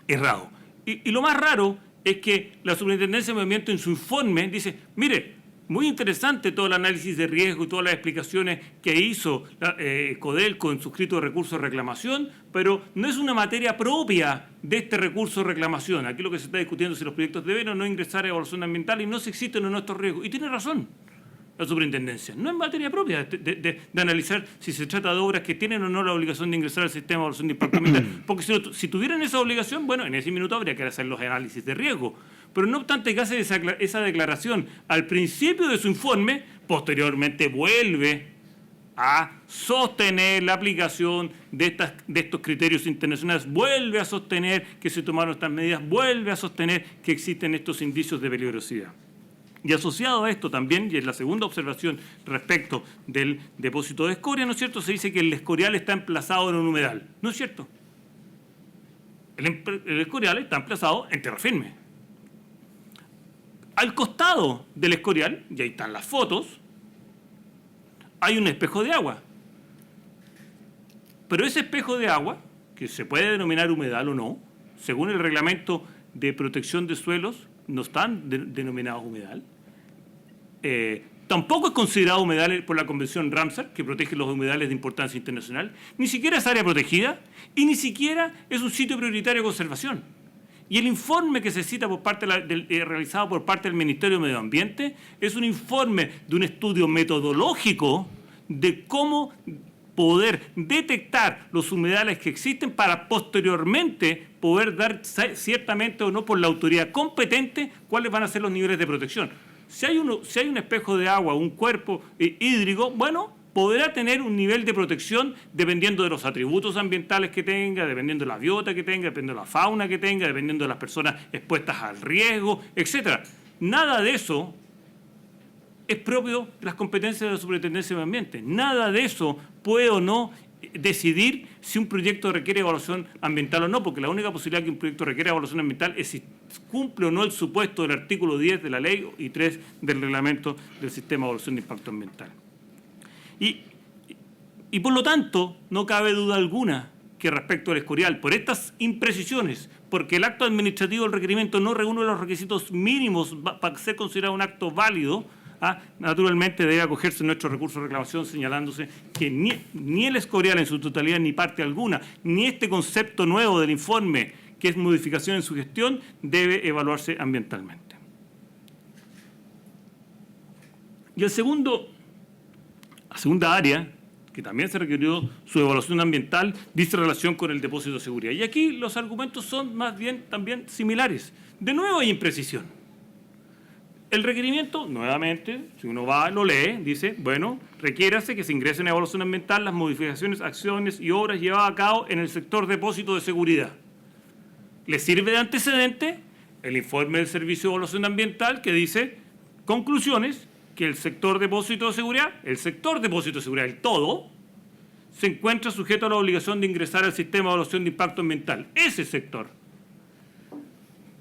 errado. Y lo más raro es que la Superintendencia de Medio Ambiente en su informe dice, mire, muy interesante todo el análisis de riesgo y todas las explicaciones que hizo Codelco en su escrito de recurso de reclamación, pero no es una materia propia de este recurso de reclamación. Aquí lo que se está discutiendo es si los proyectos deben o no ingresar a evaluación ambiental y no si existen o no estos riesgos. Y tiene razón la Superintendencia. No es materia propia de analizar si se trata de obras que tienen o no la obligación de ingresar al sistema de evaluación de impacto ambiental. Porque si tuvieran esa obligación, bueno, en ese minuto habría que hacer los análisis de riesgo. Pero no obstante que hace esa declaración al principio de su informe, posteriormente vuelve a sostener la aplicación de estos criterios internacionales, vuelve a sostener que se tomaron estas medidas, vuelve a sostener que existen estos indicios de peligrosidad. Y asociado a esto también, y es la segunda observación respecto del depósito de escoria, ¿no es cierto?, se dice que el escorial está emplazado en un humedal. No es cierto. El escorial está emplazado en tierra firme. Al costado del escorial, y ahí están las fotos, hay un espejo de agua. Pero ese espejo de agua, que se puede denominar humedal o no, según el reglamento de protección de suelos, no están denominados humedal. Tampoco es considerado humedal por la Convención Ramsar, que protege los humedales de importancia internacional. Ni siquiera es área protegida y ni siquiera es un sitio prioritario de conservación. Y el informe que se cita realizado por parte del Ministerio de Medio Ambiente es un informe de un estudio metodológico de cómo poder detectar los humedales que existen para posteriormente poder dar ciertamente o no por la autoridad competente cuáles van a ser los niveles de protección. Si hay un espejo de agua, un cuerpo hídrico, bueno, podrá tener un nivel de protección dependiendo de los atributos ambientales que tenga, dependiendo de la biota que tenga, dependiendo de la fauna que tenga, dependiendo de las personas expuestas al riesgo, etc. Nada de eso es propio de las competencias de la Superintendencia de Medio Ambiente. Nada de eso puede o no decidir si un proyecto requiere evaluación ambiental o no, porque la única posibilidad que un proyecto requiere evaluación ambiental es si cumple o no el supuesto del artículo 10 de la ley y 3 del reglamento del sistema de evaluación de impacto ambiental. Y por lo tanto, no cabe duda alguna que respecto al Escorial, por estas imprecisiones, porque el acto administrativo del requerimiento no reúne los requisitos mínimos para ser considerado un acto válido, naturalmente debe acogerse nuestro recurso de reclamación señalándose que ni el Escorial en su totalidad, ni parte alguna, ni este concepto nuevo del informe, que es modificación en su gestión, debe evaluarse ambientalmente. Y la segunda área, que también se requirió su evaluación ambiental, dice relación con el depósito de seguridad. Y aquí los argumentos son más bien también similares. De nuevo hay imprecisión. El requerimiento, nuevamente, si uno va lo lee, dice, bueno, requiérase que se ingresen en evaluación ambiental las modificaciones, acciones y obras llevadas a cabo en el sector depósito de seguridad. ¿Le sirve de antecedente el informe del Servicio de Evaluación Ambiental que dice, conclusiones, que el sector depósito de seguridad, el todo, se encuentra sujeto a la obligación de ingresar al sistema de evaluación de impacto ambiental, ese sector?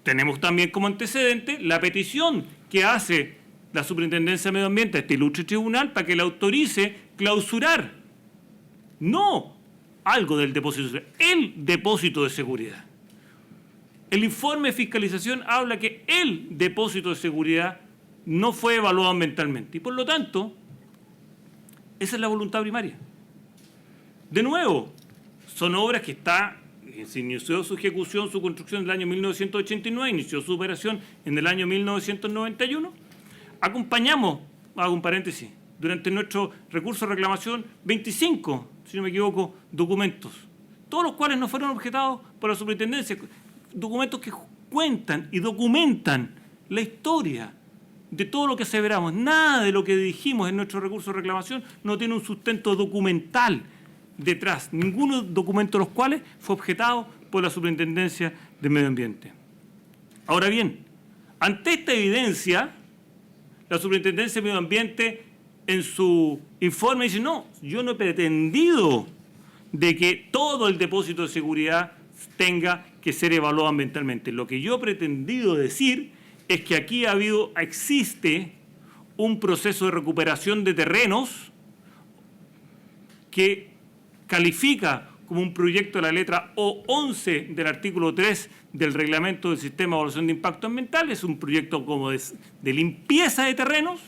Tenemos también como antecedente la petición que hace la Superintendencia de Medio Ambiente a este ilustre tribunal para que le autorice clausurar, no algo del depósito de seguridad, el depósito de seguridad. El informe de fiscalización habla que el depósito de seguridad no fue evaluado ambientalmente y por lo tanto esa es la voluntad primaria. De nuevo, son obras que se inició su ejecución, su construcción en el año 1989, inició su operación en el año 1991. Acompañamos, hago un paréntesis, durante nuestro recurso de reclamación 25, si no me equivoco, documentos, todos los cuales no fueron objetados por la superintendencia, documentos que cuentan y documentan la historia de todo lo que aseveramos. Nada de lo que dijimos en nuestro recurso de reclamación no tiene un sustento documental detrás, ninguno documento de los cuales fue objetado por la Superintendencia de Medio Ambiente. Ahora bien, ante esta evidencia, la Superintendencia de Medio Ambiente en su informe dice, no, yo no he pretendido de que todo el depósito de seguridad tenga que ser evaluado ambientalmente. Lo que yo he pretendido decir es que aquí existe un proceso de recuperación de terrenos que califica como un proyecto de la letra O11 del artículo 3 del reglamento del sistema de evaluación de impacto ambiental. Es un proyecto como de limpieza de terrenos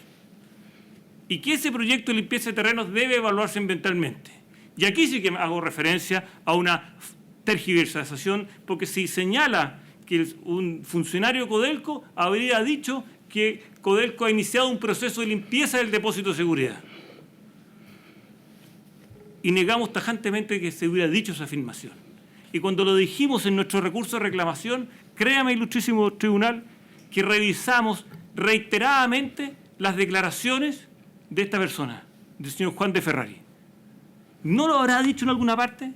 y que ese proyecto de limpieza de terrenos debe evaluarse ambientalmente. Y aquí sí que hago referencia a una tergiversación, porque si señala que un funcionario de Codelco habría dicho que Codelco ha iniciado un proceso de limpieza del depósito de seguridad. Y negamos tajantemente que se hubiera dicho esa afirmación. Y cuando lo dijimos en nuestro recurso de reclamación, créame, ilustrísimo tribunal, que revisamos reiteradamente las declaraciones de esta persona, del señor Juan de Ferrari. ¿No lo habrá dicho en alguna parte?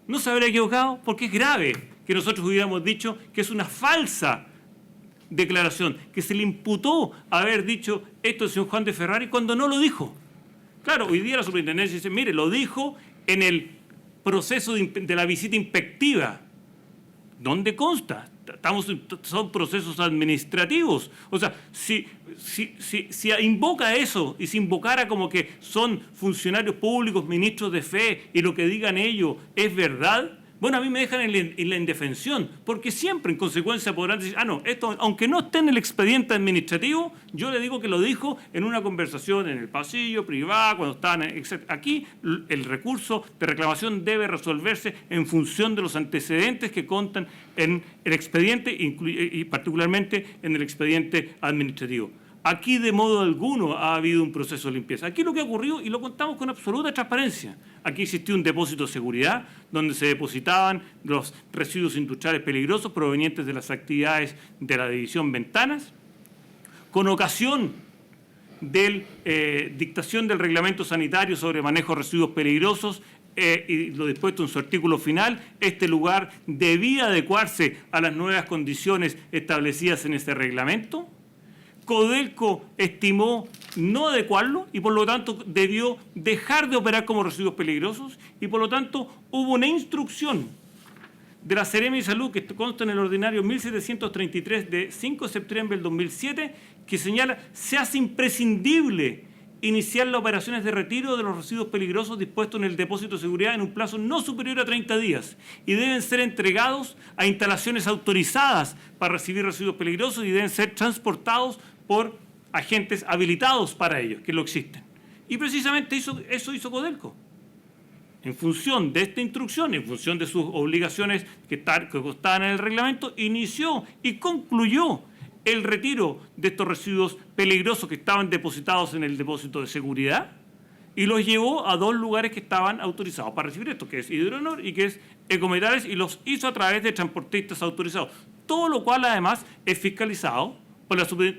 ¿No se habrá equivocado? Porque es grave que nosotros hubiéramos dicho que es una falsa declaración, que se le imputó haber dicho esto al señor Juan de Ferrari cuando no lo dijo. Claro, hoy día la superintendencia dice, mire, lo dijo en el proceso de la visita inspectiva. ¿Dónde consta? Son procesos administrativos. O sea, si invoca eso y si invocara como que son funcionarios públicos, ministros de fe, y lo que digan ellos es verdad, bueno, a mí me dejan en la indefensión, porque siempre en consecuencia podrán decir, no, esto, aunque no esté en el expediente administrativo, yo le digo que lo dijo en una conversación en el pasillo, privada, cuando estaban, etc. Aquí el recurso de reclamación debe resolverse en función de los antecedentes que contan en el expediente y particularmente en el expediente administrativo. Aquí de modo alguno ha habido un proceso de limpieza. Aquí lo que ocurrió, y lo contamos con absoluta transparencia, aquí existió un depósito de seguridad donde se depositaban los residuos industriales peligrosos provenientes de las actividades de la división Ventanas, con ocasión de dictación del reglamento sanitario sobre manejo de residuos peligrosos y lo dispuesto en su artículo final, este lugar debía adecuarse a las nuevas condiciones establecidas en este reglamento. Codelco estimó no adecuarlo y por lo tanto debió dejar de operar como residuos peligrosos y por lo tanto hubo una instrucción de la Seremi de Salud que consta en el ordinario 1733 de 5 de septiembre del 2007 que señala se hace imprescindible iniciar las operaciones de retiro de los residuos peligrosos dispuestos en el depósito de seguridad en un plazo no superior a 30 días y deben ser entregados a instalaciones autorizadas para recibir residuos peligrosos y deben ser transportados por agentes habilitados para ello, que lo existen. Y precisamente eso hizo Codelco. En función de esta instrucción, en función de sus obligaciones que constaban en el reglamento, inició y concluyó el retiro de estos residuos peligrosos que estaban depositados en el depósito de seguridad y los llevó a 2 lugares que estaban autorizados para recibir esto, que es Hidronor y que es Ecometales, y los hizo a través de transportistas autorizados. Todo lo cual, además, es fiscalizado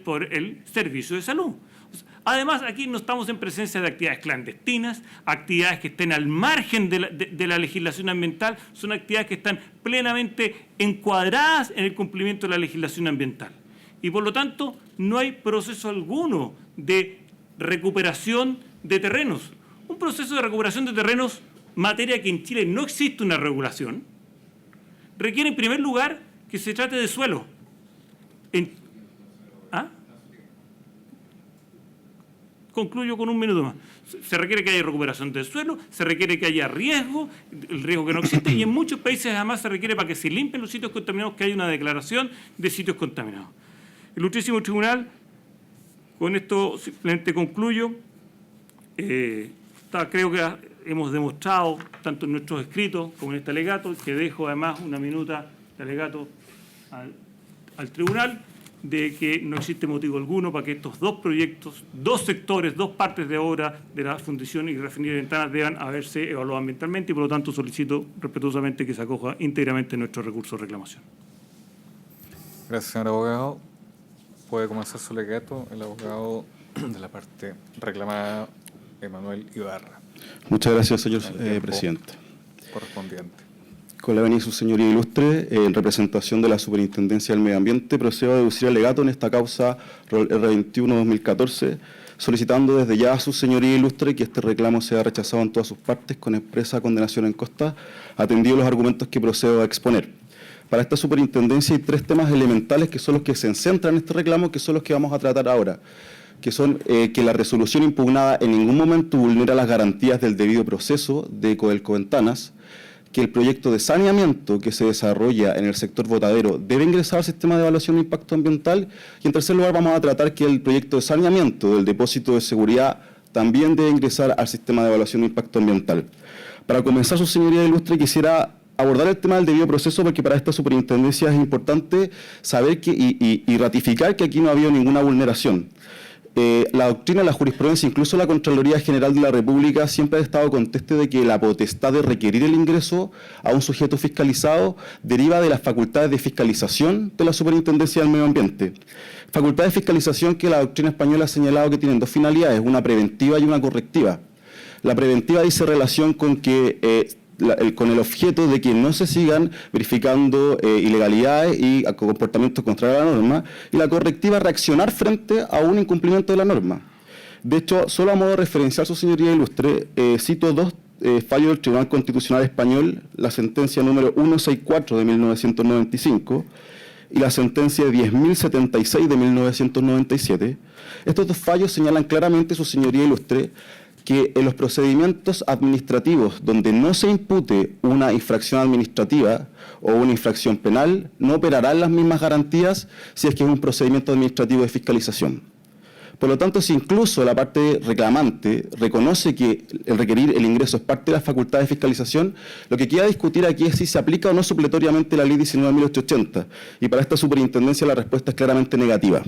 por el Servicio de Salud. Además, aquí no estamos en presencia de actividades clandestinas, actividades que estén al margen de la legislación ambiental, son actividades que están plenamente encuadradas en el cumplimiento de la legislación ambiental. Y por lo tanto, no hay proceso alguno de recuperación de terrenos. Un proceso de recuperación de terrenos, materia que en Chile no existe una regulación, requiere en primer lugar que se trate de suelo. Concluyo con un minuto más. Se requiere que haya recuperación del suelo, se requiere que haya riesgo, el riesgo que no existe, y en muchos países además se requiere para que se limpien los sitios contaminados que haya una declaración de sitios contaminados. El Ilustrísimo Tribunal, con esto simplemente concluyo, creo que hemos demostrado, tanto en nuestros escritos como en este alegato, que dejo además una minuta de alegato al Tribunal, de que no existe motivo alguno para que estos 2 proyectos, 2 sectores, 2 partes de obra de la fundición y refinería de Ventanas deban haberse evaluado ambientalmente y por lo tanto solicito respetuosamente que se acoja íntegramente nuestro recurso de reclamación. Gracias, señor abogado. Puede comenzar su alegato el abogado de la parte reclamada, Emanuel Ibarra. Muchas gracias, señor presidente. Correspondiente. Con la venia de su señoría ilustre, en representación de la Superintendencia del Medio Ambiente, procedo a deducir alegato en esta causa R21-2014, solicitando desde ya a su señoría ilustre que este reclamo sea rechazado en todas sus partes con expresa condenación en costa, atendidos los argumentos que procedo a exponer. Para esta superintendencia hay 3 temas elementales que son los que se centran en este reclamo, que son los que vamos a tratar ahora, que son que la resolución impugnada en ningún momento vulnera las garantías del debido proceso de Codelco Ventanas, que el proyecto de saneamiento que se desarrolla en el sector botadero debe ingresar al sistema de evaluación de impacto ambiental, y en tercer lugar vamos a tratar que el proyecto de saneamiento del depósito de seguridad también debe ingresar al sistema de evaluación de impacto ambiental. Para comenzar, su señoría ilustre, quisiera abordar el tema del debido proceso porque para esta superintendencia es importante saber que, y ratificar que aquí no ha habido ninguna vulneración. La doctrina, la jurisprudencia, incluso la Contraloría General de la República siempre ha estado conteste de que la potestad de requerir el ingreso a un sujeto fiscalizado deriva de las facultades de fiscalización de la Superintendencia del Medio Ambiente. Facultades de fiscalización que la doctrina española ha señalado que tienen 2 finalidades, una preventiva y una correctiva. La preventiva dice relación con que con el objeto de que no se sigan verificando ilegalidades y comportamientos contrarios a la norma, y la correctiva reaccionar frente a un incumplimiento de la norma. De hecho, solo a modo de referenciar, su señoría ilustre, cito 2 fallos del Tribunal Constitucional Español, la sentencia número 164 de 1995 y la sentencia 10.076 de 1997. Estos 2 fallos señalan claramente, su señoría ilustre, que en los procedimientos administrativos donde no se impute una infracción administrativa o una infracción penal, no operarán las mismas garantías si es que es un procedimiento administrativo de fiscalización. Por lo tanto, si incluso la parte reclamante reconoce que el requerir el ingreso es parte de las facultades de fiscalización, lo que queda discutir aquí es si se aplica o no supletoriamente la Ley 19.880, y para esta superintendencia la respuesta es claramente negativa.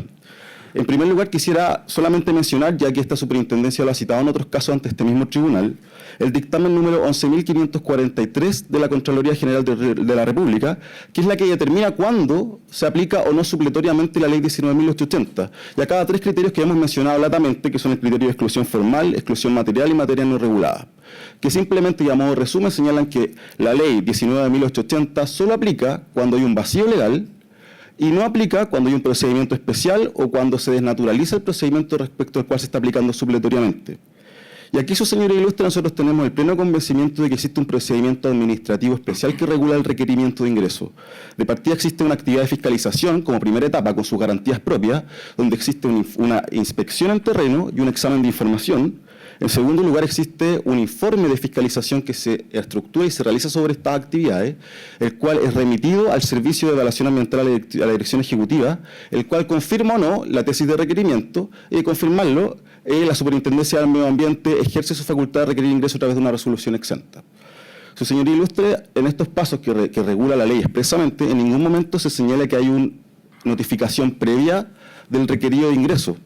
En primer lugar, quisiera solamente mencionar, ya que esta superintendencia lo ha citado en otros casos ante este mismo tribunal, el dictamen número 11.543 de la Contraloría General de la República, que es la que determina cuándo se aplica o no supletoriamente la Ley 19.880. Y acá hay 3 criterios que hemos mencionado latamente, que son el criterio de exclusión formal, exclusión material y materia no regulada, que simplemente, y a modo de resumen, señalan que la Ley 19.880 solo aplica cuando hay un vacío legal y no aplica cuando hay un procedimiento especial o cuando se desnaturaliza el procedimiento respecto al cual se está aplicando supletoriamente. Y aquí, su señoría ilustre, nosotros tenemos el pleno convencimiento de que existe un procedimiento administrativo especial que regula el requerimiento de ingreso. De partida existe una actividad de fiscalización como primera etapa con sus garantías propias, donde existe una inspección en terreno y un examen de información. En segundo lugar, existe un informe de fiscalización que se estructura y se realiza sobre estas actividades, el cual es remitido al Servicio de Evaluación Ambiental a la Dirección Ejecutiva, el cual confirma o no la tesis de requerimiento, y de confirmarlo, la Superintendencia del Medio Ambiente ejerce su facultad de requerir ingreso a través de una resolución exenta. Su señoría ilustre, en estos pasos que regula la ley expresamente, en ningún momento se señala que hay una notificación previa del requerido de ingreso.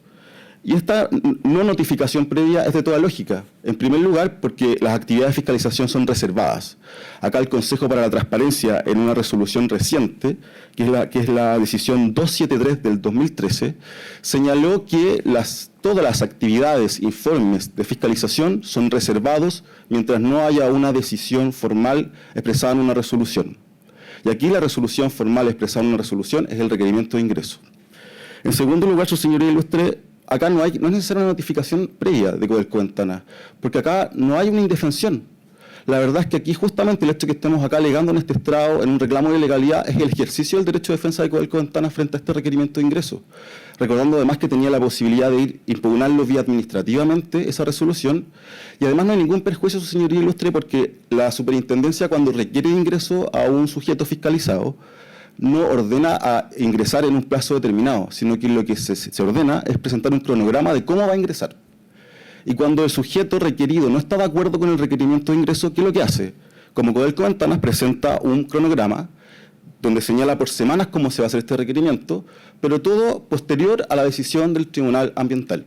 Y esta no notificación previa es de toda lógica. En primer lugar, porque las actividades de fiscalización son reservadas. Acá el Consejo para la Transparencia, en una resolución reciente, que es la decisión 273 del 2013, señaló que todas las actividades, informes de fiscalización son reservados mientras no haya una decisión formal expresada en una resolución. Y aquí la resolución formal expresada en una resolución es el requerimiento de ingreso. En segundo lugar, su señoría ilustre, acá no es necesaria una notificación previa de Codelco Ventanas, porque acá no hay una indefensión. La verdad es que aquí justamente el hecho de que estemos acá alegando en este estrado, en un reclamo de ilegalidad, es el ejercicio del derecho de defensa de Codelco Ventanas frente a este requerimiento de ingreso. Recordando además que tenía la posibilidad de impugnarlo vía administrativamente esa resolución, y además no hay ningún perjuicio, su señoría ilustre, porque la superintendencia, cuando requiere ingreso a un sujeto fiscalizado, no ordena a ingresar en un plazo determinado, sino que lo que se ordena es presentar un cronograma de cómo va a ingresar. Y cuando el sujeto requerido no está de acuerdo con el requerimiento de ingreso, ¿qué es lo que hace? Como Codelco Ventanas presenta un cronograma donde señala por semanas cómo se va a hacer este requerimiento, pero todo posterior a la decisión del Tribunal Ambiental.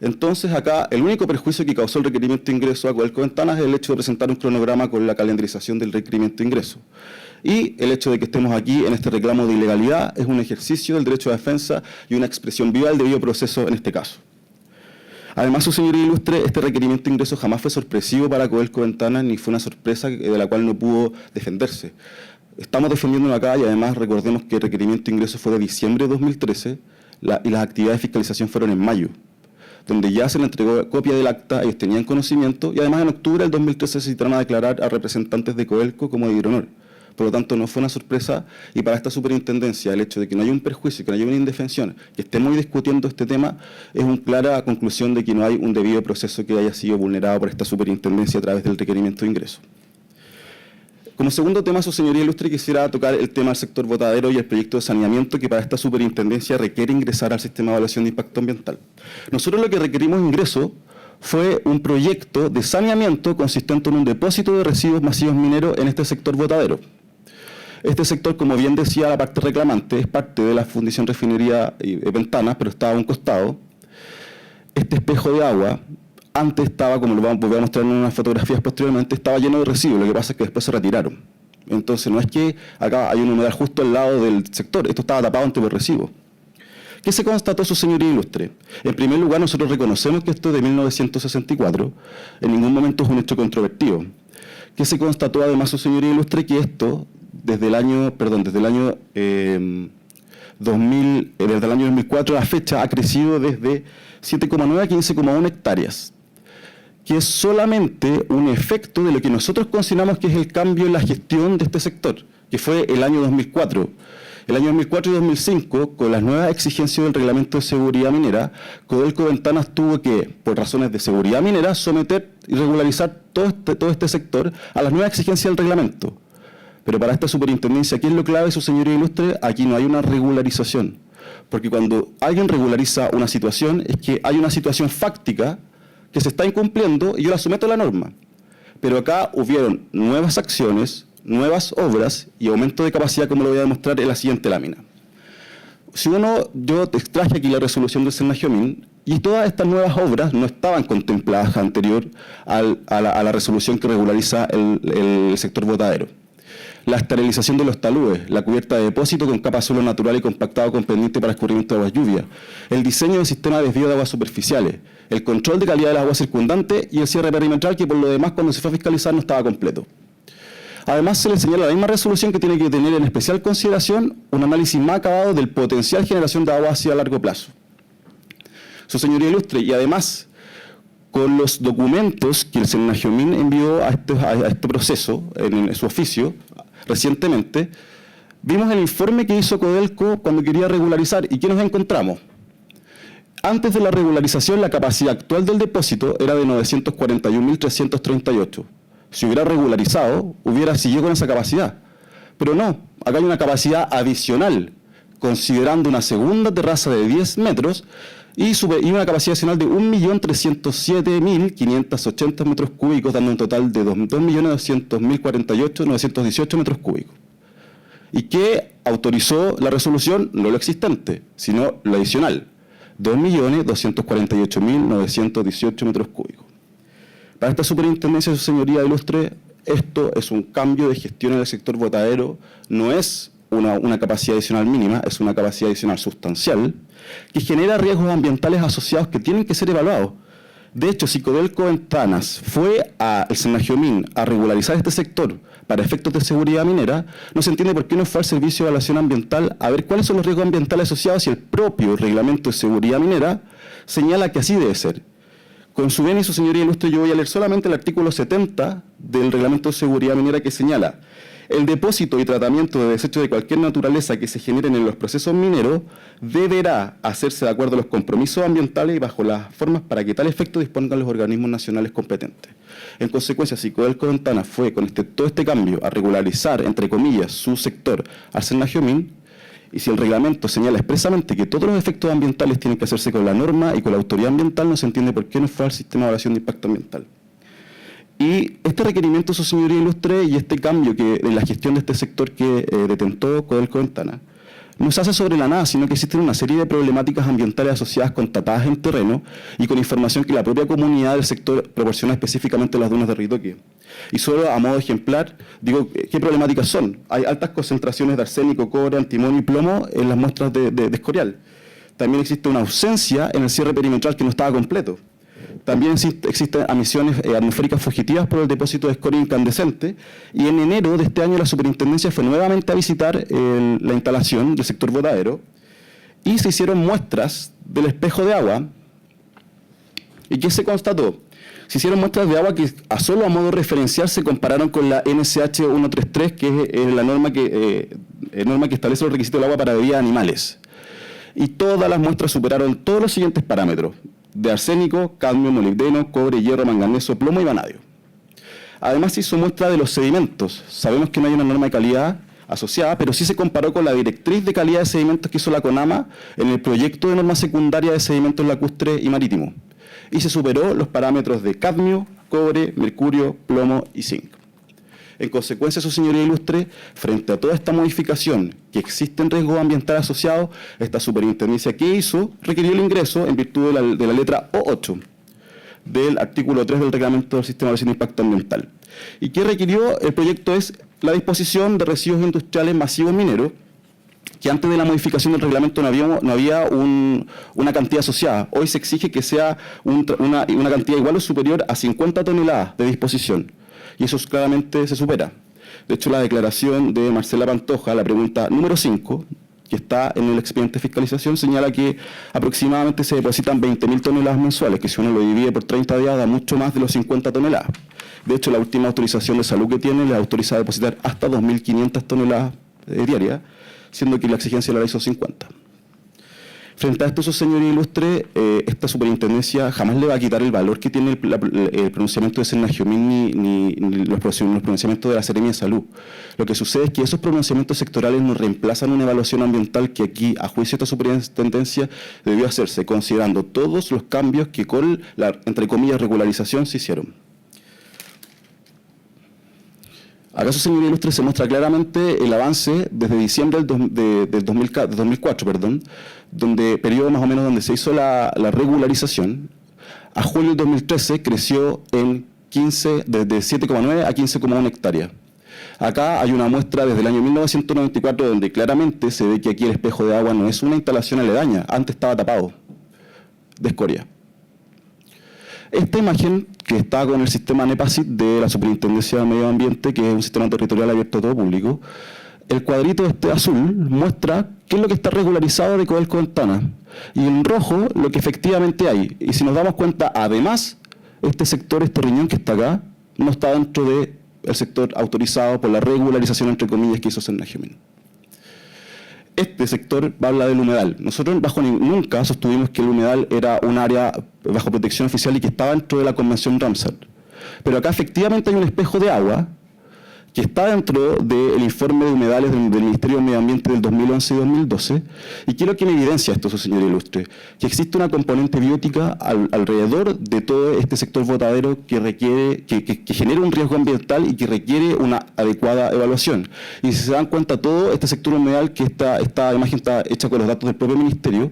Entonces, acá el único perjuicio que causó el requerimiento de ingreso a Codelco Ventanas es el hecho de presentar un cronograma con la calendarización del requerimiento de ingreso. Y el hecho de que estemos aquí en este reclamo de ilegalidad es un ejercicio del derecho de defensa y una expresión viva del debido proceso en este caso. Además, su señoría ilustre, este requerimiento de ingreso jamás fue sorpresivo para Codelco Ventanas ni fue una sorpresa de la cual no pudo defenderse. Estamos defendiéndolo acá y además recordemos que el requerimiento de ingreso fue de diciembre de 2013 y las actividades de fiscalización fueron en mayo, donde ya se le entregó copia del acta, ellos tenían conocimiento, y además en octubre del 2013 se citaron a declarar a representantes de Codelco como de Hidronor. Por lo tanto, no fue una sorpresa, y para esta superintendencia el hecho de que no haya un perjuicio, que no haya una indefensión, que estemos discutiendo este tema, es una clara conclusión de que no hay un debido proceso que haya sido vulnerado por esta superintendencia a través del requerimiento de ingreso. Como segundo tema, su señoría ilustre, quisiera tocar el tema del sector botadero y el proyecto de saneamiento que para esta superintendencia requiere ingresar al sistema de evaluación de impacto ambiental. Nosotros lo que requerimos ingreso fue un proyecto de saneamiento consistente en un depósito de residuos masivos mineros en este sector botadero. Este sector, como bien decía la parte reclamante, es parte de la Fundición Refinería Ventanas, pero estaba a un costado. Este espejo de agua, antes estaba, como lo voy a mostrar en unas fotografías posteriormente, estaba lleno de residuos, lo que pasa es que después se retiraron. Entonces no es que acá hay un humedal justo al lado del sector, esto estaba tapado ante los residuos. ¿Qué se constató, su señoría ilustre? En primer lugar, nosotros reconocemos que esto es de 1964, en ningún momento es un hecho controvertido. ¿Qué se constató además, su señoría ilustre? Que esto, desde el año 2004 a la fecha, ha crecido desde 7,9 a 15,1 hectáreas, que es solamente un efecto de lo que nosotros consideramos que es el cambio en la gestión de este sector, que fue el año 2004. El año 2004 y 2005, con las nuevas exigencias del Reglamento de Seguridad Minera, Codelco Ventanas tuvo que, por razones de seguridad minera, someter y regularizar todo este sector a las nuevas exigencias del reglamento. Pero para esta superintendencia, ¿qué es lo clave, su señoría ilustre? Aquí no hay una regularización. Porque cuando alguien regulariza una situación, es que hay una situación fáctica que se está incumpliendo y yo la someto a la norma. Pero acá hubieron nuevas acciones, nuevas obras y aumento de capacidad, como lo voy a demostrar en la siguiente lámina. Yo te extraje aquí la resolución del Senajomín y todas estas nuevas obras no estaban contempladas anterior a la resolución que regulariza el sector botadero. La esterilización de los taludes, la cubierta de depósito con capa de suelo natural y compactado con pendiente para escurrimiento de aguas lluvias, el diseño del sistema de desvío de aguas superficiales, el control de calidad de las aguas circundantes y el cierre perimetral que por lo demás cuando se fue a fiscalizar no estaba completo. Además, se le señala la misma resolución que tiene que tener en especial consideración un análisis más acabado del potencial generación de agua hacia largo plazo. Su señoría ilustre, y además, con los documentos que el Senajomín envió a este proceso, en su oficio, recientemente, vimos el informe que hizo Codelco cuando quería regularizar. ¿Y qué nos encontramos? Antes de la regularización, la capacidad actual del depósito era de 941.338. Si hubiera regularizado, hubiera seguido con esa capacidad. Pero no, acá hay una capacidad adicional, considerando una segunda terraza de 10 metros y una capacidad adicional de 1.307.580 metros cúbicos, dando un total de 2.200.048.918 metros cúbicos. ¿Y qué autorizó la resolución? No lo existente, sino lo adicional, 2.248.918 metros cúbicos. Para esta superintendencia, su señoría ilustre, esto es un cambio de gestión en el sector botadero, no es una capacidad adicional mínima, es una capacidad adicional sustancial, que genera riesgos ambientales asociados que tienen que ser evaluados. De hecho, si Codelco Ventanas fue al Senajomín a regularizar este sector para efectos de seguridad minera, no se entiende por qué no fue al Servicio de Evaluación Ambiental a ver cuáles son los riesgos ambientales asociados y el propio Reglamento de Seguridad Minera señala que así debe ser. Con su bien y su señoría ilustre, yo voy a leer solamente el artículo 70 del Reglamento de Seguridad Minera que señala: el depósito y tratamiento de desechos de cualquier naturaleza que se generen en los procesos mineros deberá hacerse de acuerdo a los compromisos ambientales y bajo las formas para que tal efecto dispongan los organismos nacionales competentes. En consecuencia, si Codelco Ventanas fue con todo este cambio a regularizar, entre comillas, su sector al Senajomín, y si el reglamento señala expresamente que todos los efectos ambientales tienen que hacerse con la norma y con la autoridad ambiental, no se entiende por qué no fue al sistema de evaluación de impacto ambiental. Y este requerimiento, su señoría ilustre, y este cambio en la gestión de este sector que detentó Codelco Ventanas, no se hace sobre la nada, sino que existen una serie de problemáticas ambientales asociadas constatadas en terreno y con información que la propia comunidad del sector proporciona específicamente a las dunas de Ritoque. Y solo a modo ejemplar, digo, ¿qué problemáticas son? Hay altas concentraciones de arsénico, cobre, antimonio y plomo en las muestras de Escorial. También existe una ausencia en el cierre perimetral que no estaba completo. También existen emisiones atmosféricas fugitivas por el depósito de escoria incandescente, y en enero de este año la superintendencia fue nuevamente a visitar la instalación del sector botadero y se hicieron muestras del espejo de agua. ¿Y qué se constató? Se hicieron muestras de agua que solo a modo referencial se compararon con la NSH 133, que es la norma que establece los requisitos del agua para bebidas animales. Y todas las muestras superaron todos los siguientes parámetros: de arsénico, cadmio, molibdeno, cobre, hierro, manganeso, plomo y vanadio. Además se hizo muestra de los sedimentos. Sabemos que no hay una norma de calidad asociada, pero sí se comparó con la directriz de calidad de sedimentos que hizo la CONAMA en el proyecto de norma secundaria de sedimentos lacustre y marítimo. Y se superó los parámetros de cadmio, cobre, mercurio, plomo y zinc. En consecuencia, su señoría ilustre, frente a toda esta modificación que existen riesgos ambientales asociados, esta superintendencia que hizo requirió el ingreso en virtud de la letra O8 del artículo 3 del reglamento del sistema de evaluación de impacto ambiental. ¿Y qué requirió? El proyecto es la disposición de residuos industriales masivos mineros, que antes de la modificación del reglamento no había una cantidad asociada. Hoy se exige que sea una cantidad igual o superior a 50 toneladas de disposición. Y eso claramente se supera. De hecho, la declaración de Marcela Pantoja, la pregunta número 5, que está en el expediente de fiscalización, señala que aproximadamente se depositan 20.000 toneladas mensuales, que si uno lo divide por 30 días da mucho más de los 50 toneladas. De hecho, la última autorización de salud que tiene le autoriza a depositar hasta 2.500 toneladas diarias, siendo que la exigencia de la ley son 50. Frente a esto, su señoría ilustre, esta superintendencia jamás le va a quitar el valor que tiene el pronunciamiento de Senajomín ni los pronunciamientos de la Seremia de Salud. Lo que sucede es que esos pronunciamientos sectorales no reemplazan una evaluación ambiental que aquí, a juicio de esta superintendencia, debió hacerse, considerando todos los cambios que con la, entre comillas, regularización se hicieron. Acá, su señoría ilustre, se muestra claramente el avance desde diciembre del 2004, donde periodo más o menos donde se hizo la regularización. A julio del 2013 creció en desde 7,9 a 15,1 hectáreas. Acá hay una muestra desde el año 1994 donde claramente se ve que aquí el espejo de agua no es una instalación aledaña, antes estaba tapado de escoria. Esta imagen, que está con el sistema NEPASIT de la Superintendencia de Medio Ambiente, que es un sistema territorial abierto a todo público, el cuadrito azul muestra qué es lo que está regularizado de Codelco Ventanas, y en rojo lo que efectivamente hay. Y si nos damos cuenta, además, este sector, este riñón que está acá, no está dentro del sector autorizado por la regularización, entre comillas, que hizo Senagiomin. Este sector habla del humedal. Nosotros nunca sostuvimos que el humedal era un área bajo protección oficial y que estaba dentro de la Convención Ramsar. Pero acá efectivamente hay un espejo de agua que está dentro del informe de humedales del Ministerio de Medio Ambiente del 2011 y 2012. ¿Y qué es lo que me evidencia esto, su señoría ilustre? Que existe una componente biótica alrededor de todo este sector botadero que genera un riesgo ambiental y que requiere una adecuada evaluación. Y si se dan cuenta, todo este sector humedal, que esta imagen está hecha con los datos del propio Ministerio,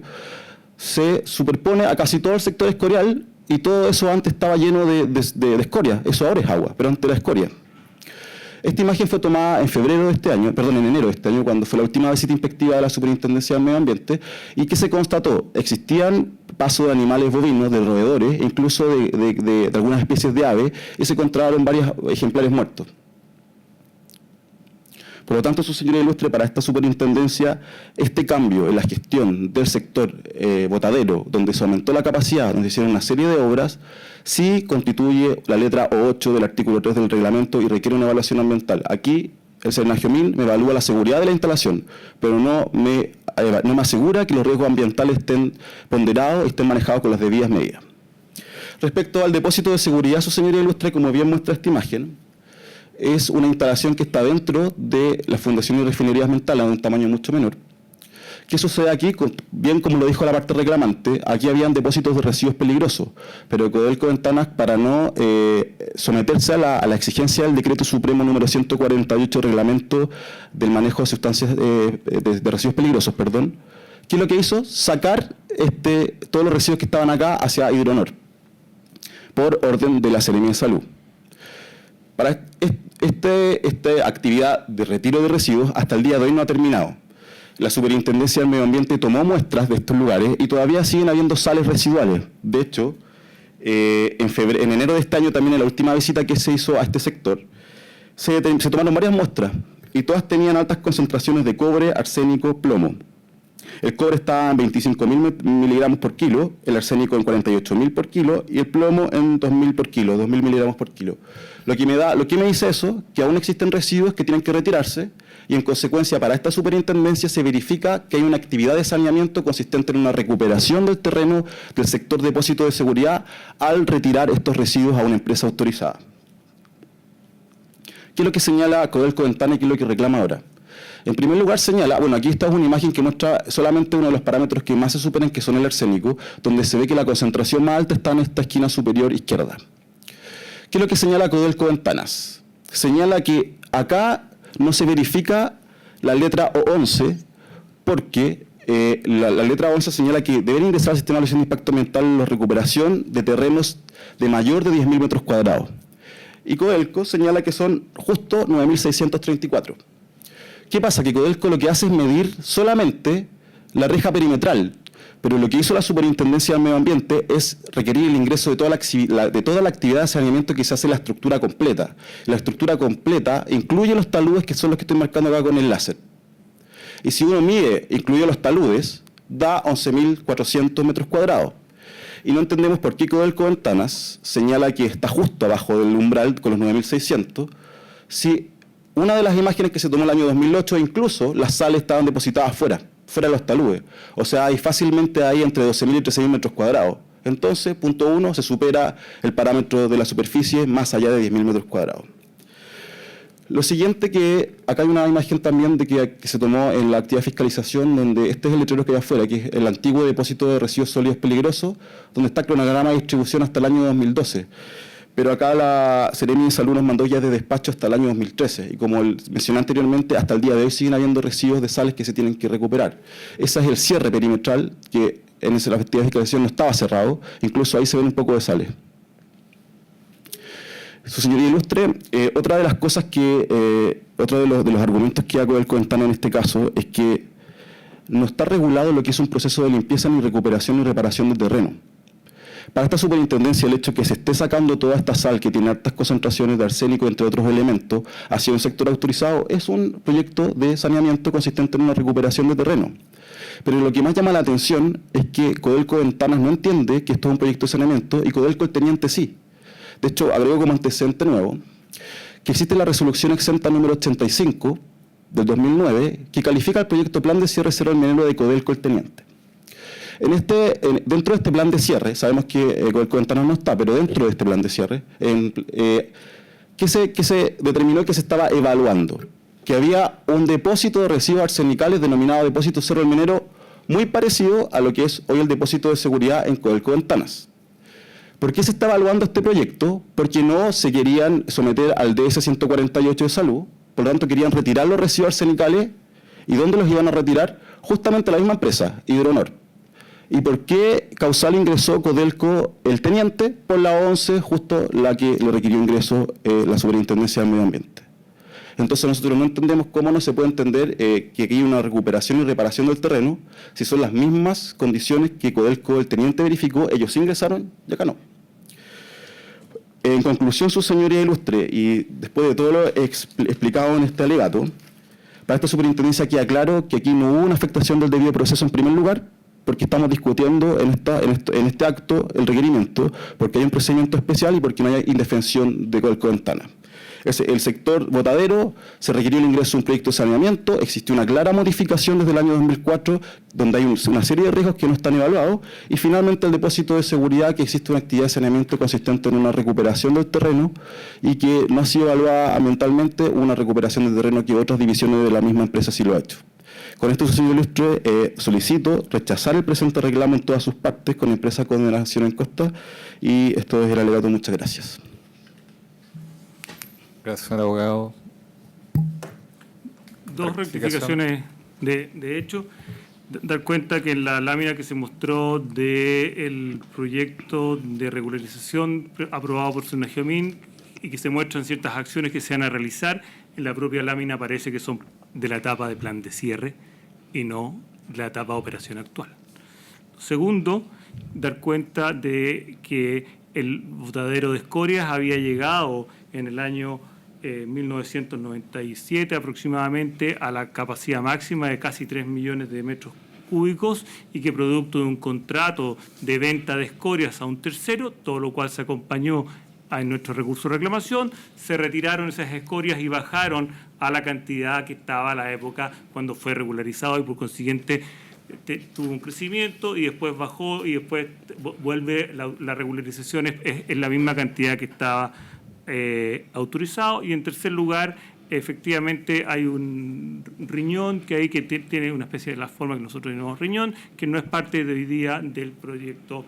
se superpone a casi todo el sector escorial, y todo eso antes estaba lleno de escoria. Eso ahora es agua, pero antes era escoria. Esta imagen fue tomada en enero de este año, cuando fue la última visita inspectiva de la Superintendencia del Medio Ambiente, y que se constató existían pasos de animales bovinos, de roedores, incluso de algunas especies de aves, y se encontraron varios ejemplares muertos. Por lo tanto, su señoría ilustre, para esta superintendencia, este cambio en la gestión del sector botadero, donde se aumentó la capacidad, donde se hicieron una serie de obras, sí constituye la letra 8 del artículo 3 del reglamento y requiere una evaluación ambiental. Aquí el Senagiomin me evalúa la seguridad de la instalación, pero no me asegura que los riesgos ambientales estén ponderados y estén manejados con las debidas medidas. Respecto al depósito de seguridad, su señoría ilustre, como bien muestra esta imagen, es una instalación que está dentro de la Fundación y Refinerías Mentales, de un tamaño mucho menor. ¿Qué sucede aquí? Bien como lo dijo la parte reclamante, aquí habían depósitos de residuos peligrosos, pero Codelco Ventanas, para no someterse a la exigencia del Decreto Supremo número 148, Reglamento del Manejo de Sustancias de Residuos Peligrosos, ¿qué es lo que hizo? Sacar todos los residuos que estaban acá hacia Hidronor, por orden de la Seremía de Salud. Para esta actividad de retiro de residuos hasta el día de hoy no ha terminado. La Superintendencia del Medio Ambiente tomó muestras de estos lugares y todavía siguen habiendo sales residuales. De hecho, en enero de este año, también en la última visita que se hizo a este sector, se tomaron varias muestras y todas tenían altas concentraciones de cobre, arsénico, plomo. El cobre estaba en 25.000 miligramos por kilo, el arsénico en 48.000 por kilo y el plomo en 2.000 por kilo, 2.000 miligramos por kilo. Lo que me dice eso, que aún existen residuos que tienen que retirarse y en consecuencia para esta superintendencia se verifica que hay una actividad de saneamiento consistente en una recuperación del terreno del sector depósito de seguridad al retirar estos residuos a una empresa autorizada. ¿Qué es lo que señala Codelco Ventanas y qué es lo que reclama ahora? En primer lugar señala, aquí esta es una imagen que muestra solamente uno de los parámetros que más se superan, que son el arsénico, donde se ve que la concentración más alta está en esta esquina superior izquierda. ¿Qué es lo que señala Codelco Ventanas? Señala que acá no se verifica la letra O11 porque la letra 11 señala que deben ingresar al sistema de evaluación de impacto ambiental la recuperación de terrenos de mayor de 10.000 metros cuadrados. Y Codelco señala que son justo 9.634. ¿Qué pasa? Que Codelco lo que hace es medir solamente la reja perimetral, pero lo que hizo la Superintendencia del Medio Ambiente es requerir el ingreso de toda la actividad de saneamiento que se hace en la estructura completa. La estructura completa incluye los taludes, que son los que estoy marcando acá con el láser. Y si uno mide, incluidos los taludes, da 11.400 metros cuadrados. Y no entendemos por qué Codelco Ventanas señala que está justo abajo del umbral con los 9.600, si una de las imágenes que se tomó en el año 2008, incluso las sales estaban depositadas fuera de los taludes. O sea, hay fácilmente ahí entre 12.000 y 13.000 metros cuadrados. Entonces, punto 1, se supera el parámetro de la superficie más allá de 10.000 metros cuadrados. Lo siguiente, que acá hay una imagen también que se tomó en la actividad de fiscalización, donde este es el letrero que hay afuera, que es el antiguo depósito de residuos sólidos peligrosos, donde está el cronograma de distribución hasta el año 2012. pero acá la Seremi de Salud nos mandó ya de despacho hasta el año 2013, y como mencioné anteriormente, hasta el día de hoy siguen habiendo residuos de sales que se tienen que recuperar. Ese es el cierre perimetral, que en la actividad de fiscalización no estaba cerrado, incluso ahí se ven un poco de sales. Su señoría ilustre, otra de las cosas que, otro de los argumentos que da Codelco Ventanas en este caso es que no está regulado lo que es un proceso de limpieza, ni recuperación ni reparación del terreno. Para esta superintendencia, el hecho de que se esté sacando toda esta sal que tiene altas concentraciones de arsénico, entre otros elementos, hacia un sector autorizado, es un proyecto de saneamiento consistente en una recuperación de terreno. Pero lo que más llama la atención es que Codelco Ventanas no entiende que esto es un proyecto de saneamiento y Codelco el teniente sí. De hecho, agrego como antecedente nuevo que existe la resolución exenta número 85 del 2009 que califica el proyecto Plan de Cierre Cero del Minero de Codelco el teniente. Dentro de este plan de cierre, sabemos que Codelco Ventanas no está, pero dentro de este plan de cierre, ¿qué se determinó que se estaba evaluando? Que había un depósito de residuos arsenicales denominado depósito Cerro del Minero, muy parecido a lo que es hoy el depósito de seguridad en Codelco Ventanas. ¿Por qué se está evaluando este proyecto? Porque no se querían someter al DS 148 de salud, por lo tanto querían retirar los residuos arsenicales. ¿Y dónde los iban a retirar? Justamente a la misma empresa, Hidronor. ¿Y por qué causal ingresó Codelco el teniente? Por la 11, justo la que le requirió ingreso la Superintendencia del Medio Ambiente. Entonces nosotros no entendemos cómo no se puede entender que aquí hay una recuperación y reparación del terreno, si son las mismas condiciones que Codelco el teniente verificó, ellos ingresaron y acá no. En conclusión, su señoría ilustre, y después de todo lo explicado en este alegato, para esta superintendencia queda claro que aquí no hubo una afectación del debido proceso en primer lugar, porque estamos discutiendo en este acto el requerimiento, porque hay un procedimiento especial y porque no hay indefensión de Codelco Ventanas. El sector botadero se requirió el ingreso de un proyecto de saneamiento, existió una clara modificación desde el año 2004, donde hay una serie de riesgos que no están evaluados, y finalmente el depósito de seguridad, que existe una actividad de saneamiento consistente en una recuperación del terreno y que no ha sido evaluada ambientalmente, una recuperación del terreno que otras divisiones de la misma empresa sí lo ha hecho. Con esto, señor ilustre, solicito rechazar el presente reclamo en todas sus partes con empresa de condenación en costa, y esto es el alegato. Muchas gracias. Gracias, señor abogado. Dos rectificaciones de hecho. Dar cuenta que en la lámina que se mostró del proyecto de regularización aprobado por Sunagiomin y que se muestran ciertas acciones que se van a realizar, en la propia lámina parece que son de la etapa de plan de cierre y no de la etapa de operación actual. Segundo, dar cuenta de que el botadero de escorias había llegado en el año 1997 aproximadamente a la capacidad máxima de casi 3 millones de metros cúbicos y que producto de un contrato de venta de escorias a un tercero, todo lo cual se acompañó en nuestro recurso de reclamación, se retiraron esas escorias y bajaron a la cantidad que estaba a la época cuando fue regularizado y por consiguiente tuvo un crecimiento y después bajó y después vuelve la regularización es la misma cantidad que estaba autorizado. Y en tercer lugar, efectivamente hay un riñón que hay que tiene una especie de la forma que nosotros llamamos riñón, que no es parte de hoy día del proyecto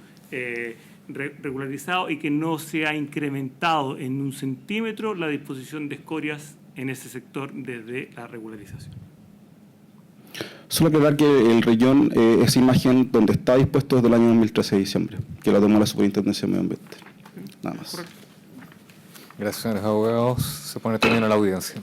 regularizado y que no se ha incrementado en 1 centímetro la disposición de escorias en ese sector desde la regularización. Solo aclarar que el riñón es imagen donde está dispuesto desde el año 2013 de diciembre, que la tomó la Superintendencia de Medio Ambiente. Nada más. Gracias, señores abogados. Se pone también a la audiencia.